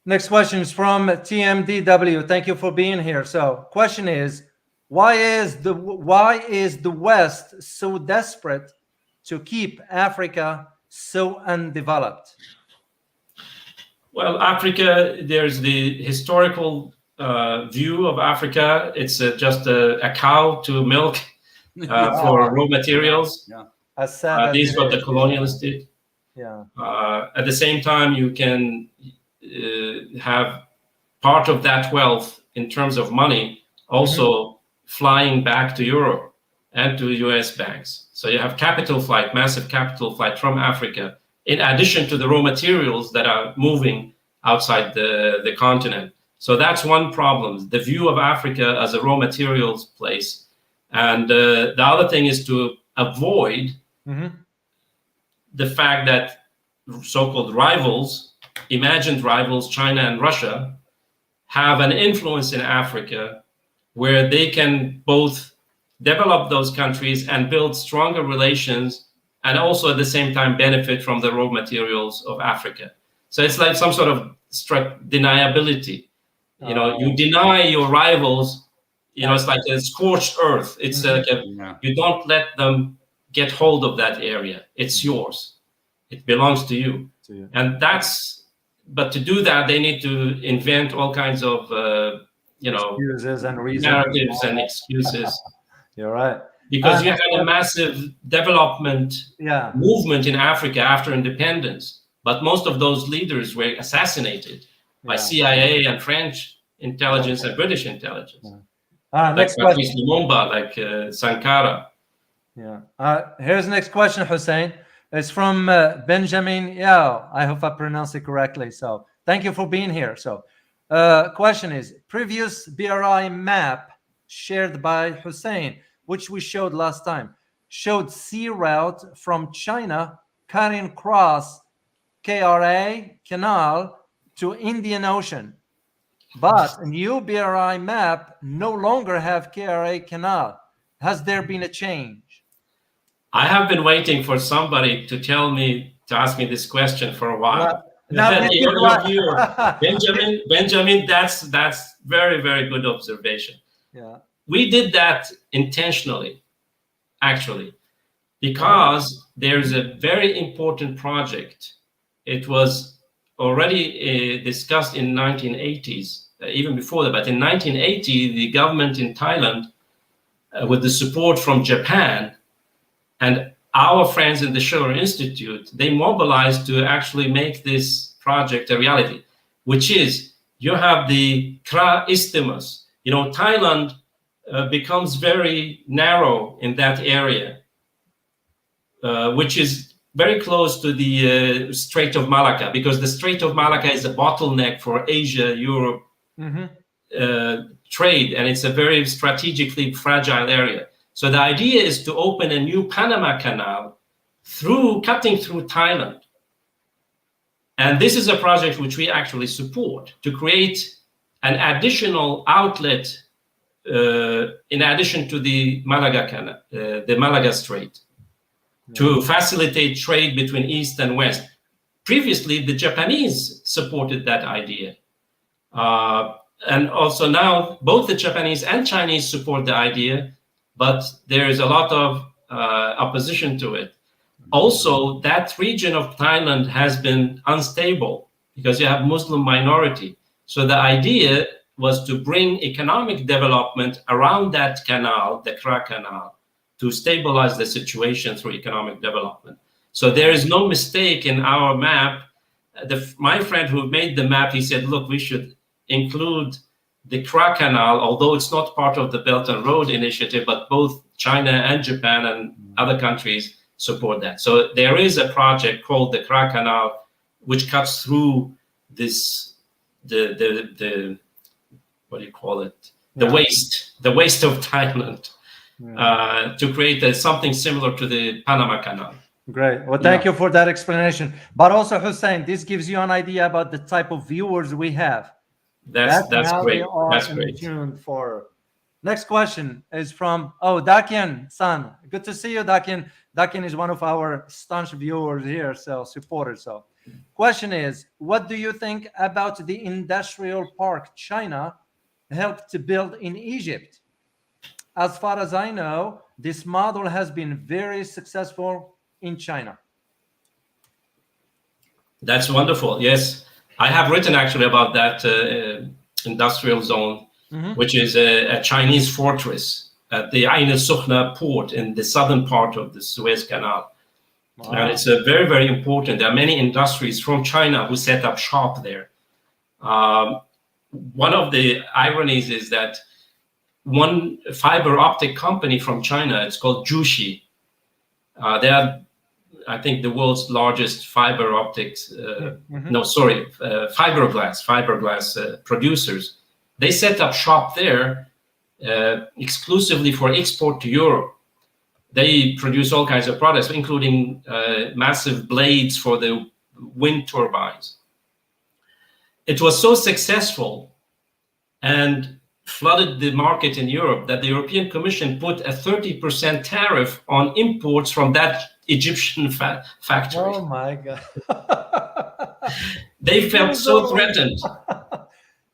Next question is from TMDW. Thank you for being here. So, question is, why is the West so desperate to keep Africa so undeveloped? Well, Africa, there's the historical view of Africa. It's just a cow to milk for raw materials. Yeah. This is what the colonialists did. Yeah. At the same time, you can have part of that wealth in terms of money also flying back to Europe and to US banks. So you have capital flight, massive capital flight from Africa, in addition to the raw materials that are moving outside the continent. So that's one problem, the view of Africa as a raw materials place. And the other thing is to avoid the fact that so-called rivals, imagined rivals, China and Russia, have an influence in Africa where they can both develop those countries and build stronger relations, and also at the same time benefit from the raw materials of Africa. So it's like some sort of deniability. You know, you deny your rivals, you know, it's like a scorched earth. It's like you don't let them get hold of that area. It's yours. It belongs to you. And but to do that, they need to invent all kinds of, excuses and reasons. Narratives and excuses. You're right. Because you had a massive development movement in Africa after independence, but most of those leaders were assassinated by CIA and French intelligence and British intelligence. Next like question. Lumumba, like Sankara. Here's the next question, Hussein. It's from Benjamin Yao. I hope I pronounced it correctly. So thank you for being here. So question is, previous BRI map shared by Hussein, which we showed last time, showed sea route from China cutting across KRA canal to Indian Ocean. But new BRI map no longer have KRA canal. Has there been a change? I have been waiting for somebody to ask me this question for a while. Benjamin, that's very, very good observation. Yeah. We did that intentionally, actually, because there's a very important project. It was already discussed in 1980s, even before that. But in 1980, the government in Thailand, with the support from Japan and our friends in the Schiller Institute, they mobilized to actually make this project a reality, which is you have the Kra Isthmus. You know, Thailand becomes very narrow in that area, which is very close to the Strait of Malacca, because the Strait of Malacca is a bottleneck for Asia-Europe trade, and it's a very strategically fragile area. So the idea is to open a new Panama Canal cutting through Thailand. And this is a project which we actually support, to create an additional outlet in addition to the Malaga Canal, the Malaga Strait, to facilitate trade between East and West. Previously, the Japanese supported that idea. And also now, both the Japanese and Chinese support the idea, but there is a lot of opposition to it. Also, that region of Thailand has been unstable because you have Muslim minority. So the idea was to bring economic development around that canal, the Kra Canal, to stabilize the situation through economic development. So there is no mistake in our map. My friend who made the map, he said, look, we should include the Kra Canal, although it's not part of the Belt and Road Initiative, but both China and Japan and other countries support that. So there is a project called the Kra Canal, which cuts through this the what do you call it, the waste of Thailand, to create something similar to the Panama Canal. Great. Well, thank you for that explanation. But also, Hussein, this gives you an idea about the type of viewers we have. That's how great. They are That's great. tuned for. Next question is from Dakian-san. Good to see you, Dakian. Dakian is one of our staunch viewers here, so supporters. So, question is, what do you think about the industrial park China helped to build in Egypt? As far as I know, this model has been very successful in China. That's wonderful. Yes, I have written actually about that industrial zone, which is a Chinese fortress at the Ain al-Sukhna port in the southern part of the Suez Canal. Wow. And it's very, very important. There are many industries from China who set up shop there. One of the ironies is that one fiber optic company from China, it's called Jushi. They are, I think, the world's largest fiber optics, fiberglass producers. They set up shop there exclusively for export to Europe. They produce all kinds of products, including massive blades for the wind turbines. It was so successful and flooded the market in Europe that the European Commission put a 30% tariff on imports from that Egyptian factory. Oh my God. They felt so threatened.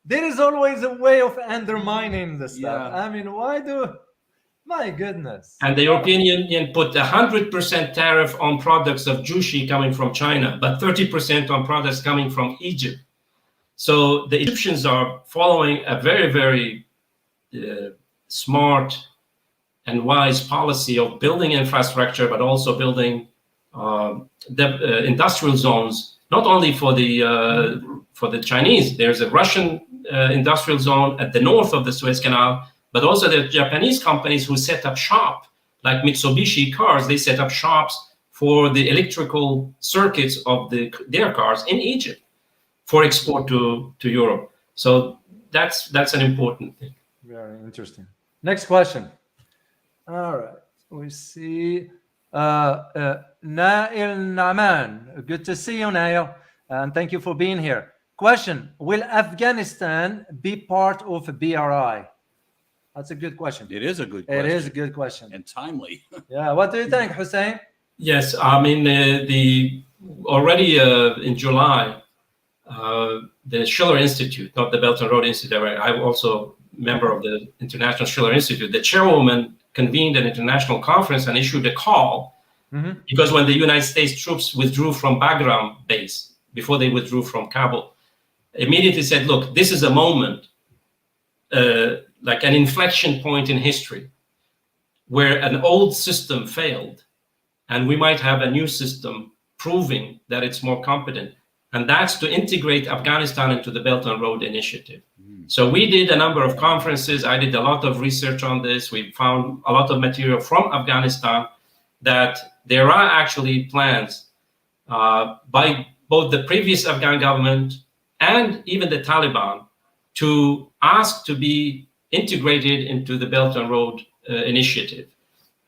There is always a way of undermining the stuff. Yeah. I mean, why do... My goodness. And the European Union put 100% tariff on products of Jushi coming from China, but 30% on products coming from Egypt. So the Egyptians are following a very, very smart and wise policy of building infrastructure, but also building industrial zones, not only for the Chinese. There's a Russian industrial zone at the north of the Suez Canal, but also the Japanese companies who set up shop, like Mitsubishi cars. They set up shops for the electrical circuits of their cars in Egypt for export to Europe. So that's an important thing. Very interesting. Next question. All right. We see Nail Naman. Good to see you, Nail. And thank you for being here. Question. Will Afghanistan be part of BRI? That's a good question. It is a good question. It is a good question. And timely. Yeah. What do you think, Hussein? Yes. I mean, already in July, the Schiller Institute, not the Belt and Road Institute, I'm also a member of the International Schiller Institute. The chairwoman convened an international conference and issued a call because when the United States troops withdrew from Bagram base, before they withdrew from Kabul, immediately said, look, this is a moment, like an inflection point in history where an old system failed and we might have a new system proving that it's more competent. And that's to integrate Afghanistan into the Belt and Road Initiative. So we did a number of conferences. I did a lot of research on this. We found a lot of material from Afghanistan that there are actually plans by both the previous Afghan government and even the Taliban to ask to be integrated into the Belt and Road Initiative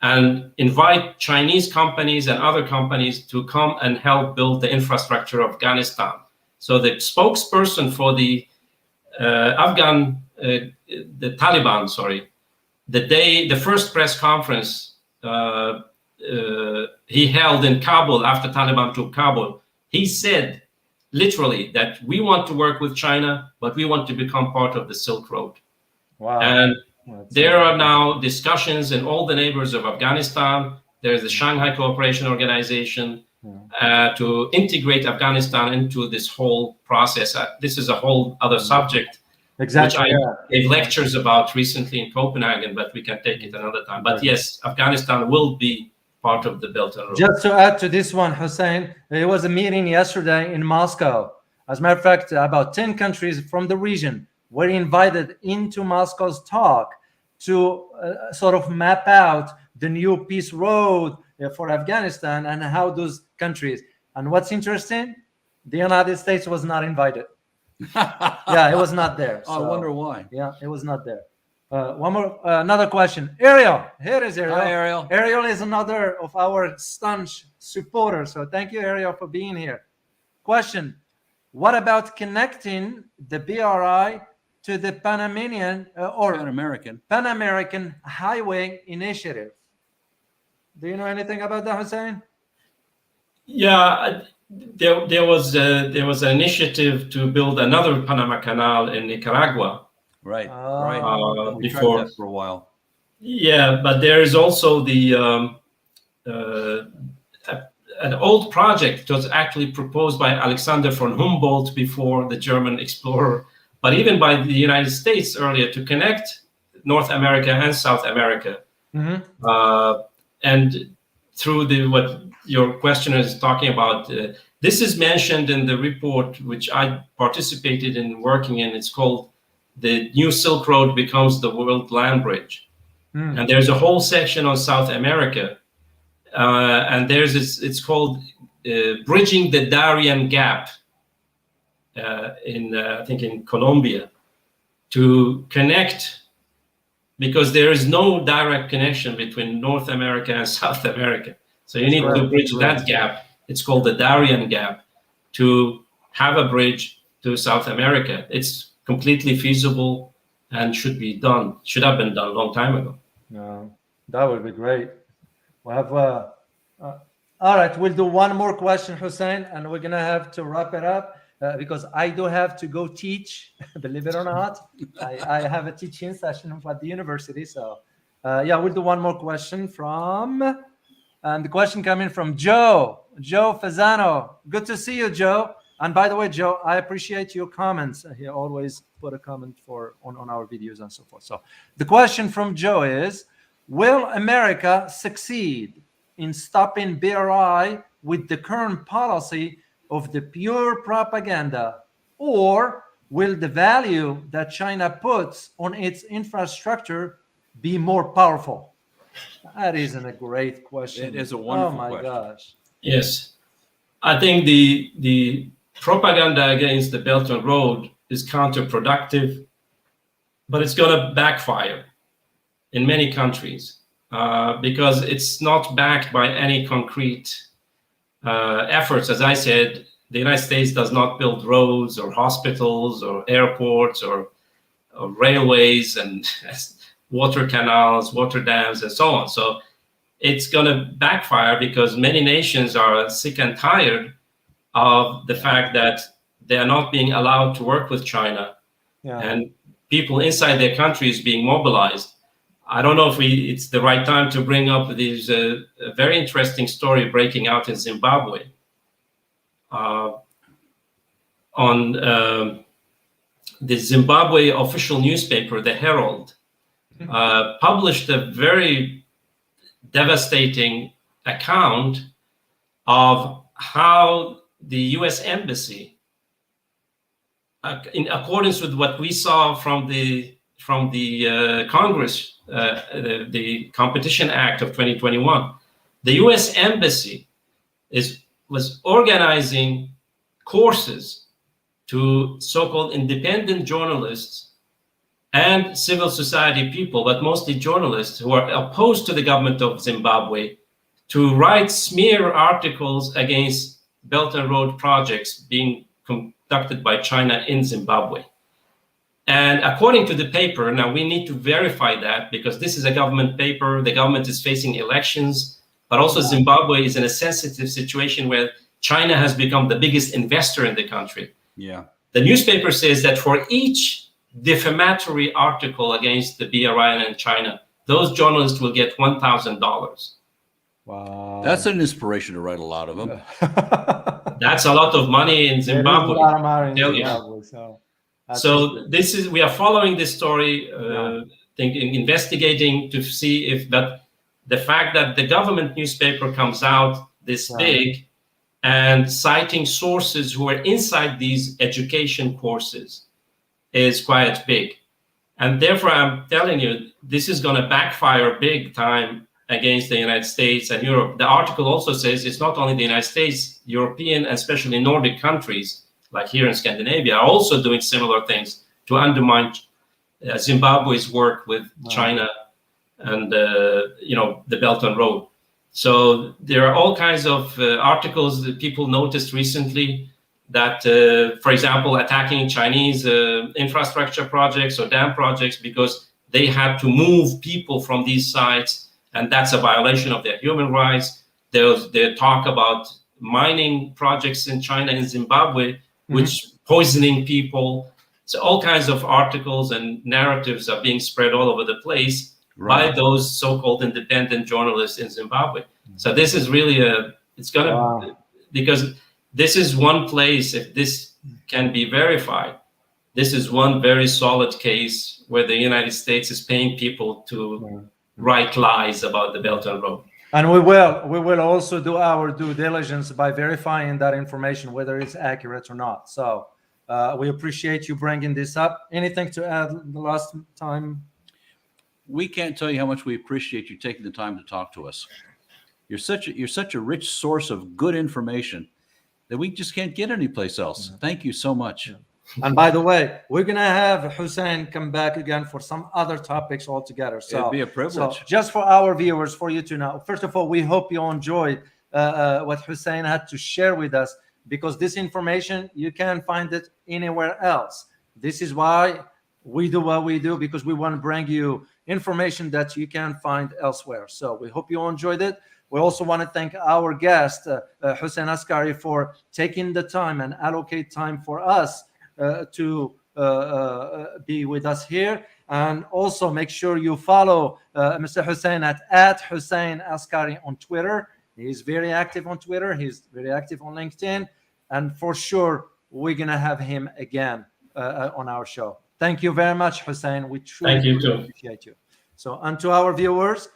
and invite Chinese companies and other companies to come and help build the infrastructure of Afghanistan. So the spokesperson for the the Taliban, the first press conference he held in Kabul after Taliban took Kabul, he said literally that we want to work with China, but we want to become part of the Silk Road. Wow. And there are now discussions in all the neighbors of Afghanistan. There's the Shanghai Cooperation Organization to integrate Afghanistan into this whole process. This is a whole other subject, which I gave lectures about recently in Copenhagen, but we can take it another time. But yes, Afghanistan will be part of the Belt and Road. Just to add to this one, Hussein, there was a meeting yesterday in Moscow. As a matter of fact, about 10 countries from the region were invited into Moscow's talk to sort of map out the new peace road for Afghanistan and how those countries. And what's interesting, the United States was not invited. Yeah, it was not there. I so, wonder why. Yeah, it was not there. One more, another question. Ariel, here is Ariel. Hi, Ariel. Ariel is another of our staunch supporters. So thank you, Ariel, for being here. Question: what about connecting the BRI to the Pan American Highway Initiative? Do you know anything about that, Hussein? Yeah, there was an initiative to build another Panama Canal in Nicaragua. Right. We tried Before that for a while. Yeah, but there is also the an old project that was actually proposed by Alexander von Humboldt before the German explorer, but even by the United States earlier, to connect North America and South America. And through what your questioner is talking about, this is mentioned in the report which I participated in working in. It's called "The New Silk Road Becomes the World Land Bridge." And there's a whole section on South America, and it's called "Bridging the Darien Gap" I think in Colombia, to connect, because there is no direct connection between North America and South America. So you need to bridge that gap. It's called the Darien Gap, to have a bridge to South America. It's completely feasible and should have been done a long time ago. No, that would be great. We'll have all right, we'll do one more question, Hussein, and we're gonna have to wrap it up because I do have to go teach. Believe it or not, I have a teaching session at the university. So yeah, we'll do one more question and the question coming from Joe Fasano. Good to see you, Joe. And by the way, Joe, I appreciate your comments. He always put a comment on our videos and so forth. So the question from Joe is, will America succeed in stopping BRI with the current policy of the pure propaganda, or will the value that China puts on its infrastructure be more powerful? That isn't a great question. It is a wonderful question. Oh my gosh. Yes, I think the propaganda against the Belt and Road is counterproductive, but it's going to backfire in many countries because it's not backed by any concrete efforts. As I said, the United States does not build roads or hospitals or airports or railways and water canals, water dams, and so on. So it's going to backfire because many nations are sick and tired of the fact that they are not being allowed to work with China, and people inside their countries being mobilized. I don't know if it's the right time to bring up this a very interesting story breaking out in Zimbabwe. On the Zimbabwe official newspaper, the Herald, published a very devastating account of how the U.S. Embassy, in accordance with what we saw from the Congress, the Competition Act of 2021, the U.S. Embassy was organizing courses to so-called independent journalists and civil society people, but mostly journalists who are opposed to the government of Zimbabwe, to write smear articles against Belt and Road projects being conducted by China in Zimbabwe. And according to the paper, now we need to verify that because this is a government paper, the government is facing elections, but also Zimbabwe is in a sensitive situation where China has become the biggest investor in the country. Yeah. The newspaper says that for each defamatory article against the BRI and China, those journalists will get $1,000. Wow. That's an inspiration to write a lot of them. That's a lot of money in Zimbabwe. A lot of money in Zimbabwe, so we are following this story, investigating to see if the fact that the government newspaper comes out this big and citing sources who are inside these education courses is quite big. And therefore, I'm telling you, this is going to backfire big time against the United States and Europe. The article also says it's not only the United States, European, and especially Nordic countries like here in Scandinavia, are also doing similar things to undermine Zimbabwe's work with China and the Belt and Road. So there are all kinds of articles that people noticed recently that, for example, attacking Chinese infrastructure projects or dam projects because they had to move people from these sites, and that's a violation of their human rights. They talk about mining projects in China and Zimbabwe, which poisoning people. So all kinds of articles and narratives are being spread all over the place by those so-called independent journalists in Zimbabwe. So this is really because this is one place, if this can be verified, this is one very solid case where the United States is paying people to write lies about the Belt and Road. And we will also do our due diligence by verifying that information, whether it's accurate or not. So we appreciate you bringing this up. Anything to add the last time? We can't tell you how much we appreciate you taking the time to talk to us. You're such a rich source of good information that we just can't get anyplace else. Thank you so much. And by the way, we're going to have Hussein come back again for some other topics altogether. So it'd be a privilege. So just for our viewers, for you to know, first of all, we hope you enjoyed what Hussein had to share with us, because this information, you can't find it anywhere else. This is why we do what we do, because we want to bring you information that you can't find elsewhere. So we hope you enjoyed it. We also want to thank our guest, Hussein Askary, for taking the time and allocate time for us to be with us here. And also make sure you follow Mr. Hussein at Hussein Askary on Twitter. He's very active on Twitter. He's very active on LinkedIn. And for sure, we're going to have him again on our show. Thank you very much, Hussein. We truly appreciate you. So, and to our viewers,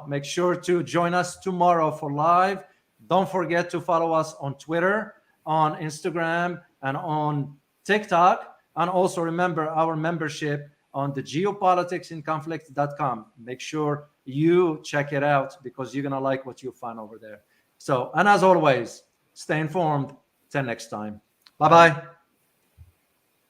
make sure to join us tomorrow for live. Don't forget to follow us on Twitter, on Instagram, and on TikTok. And also remember our membership on the geopoliticsinconflict.com. Make sure you check it out, because you're going to like what you find over there. So, and as always, stay informed. Till next time. Bye-bye.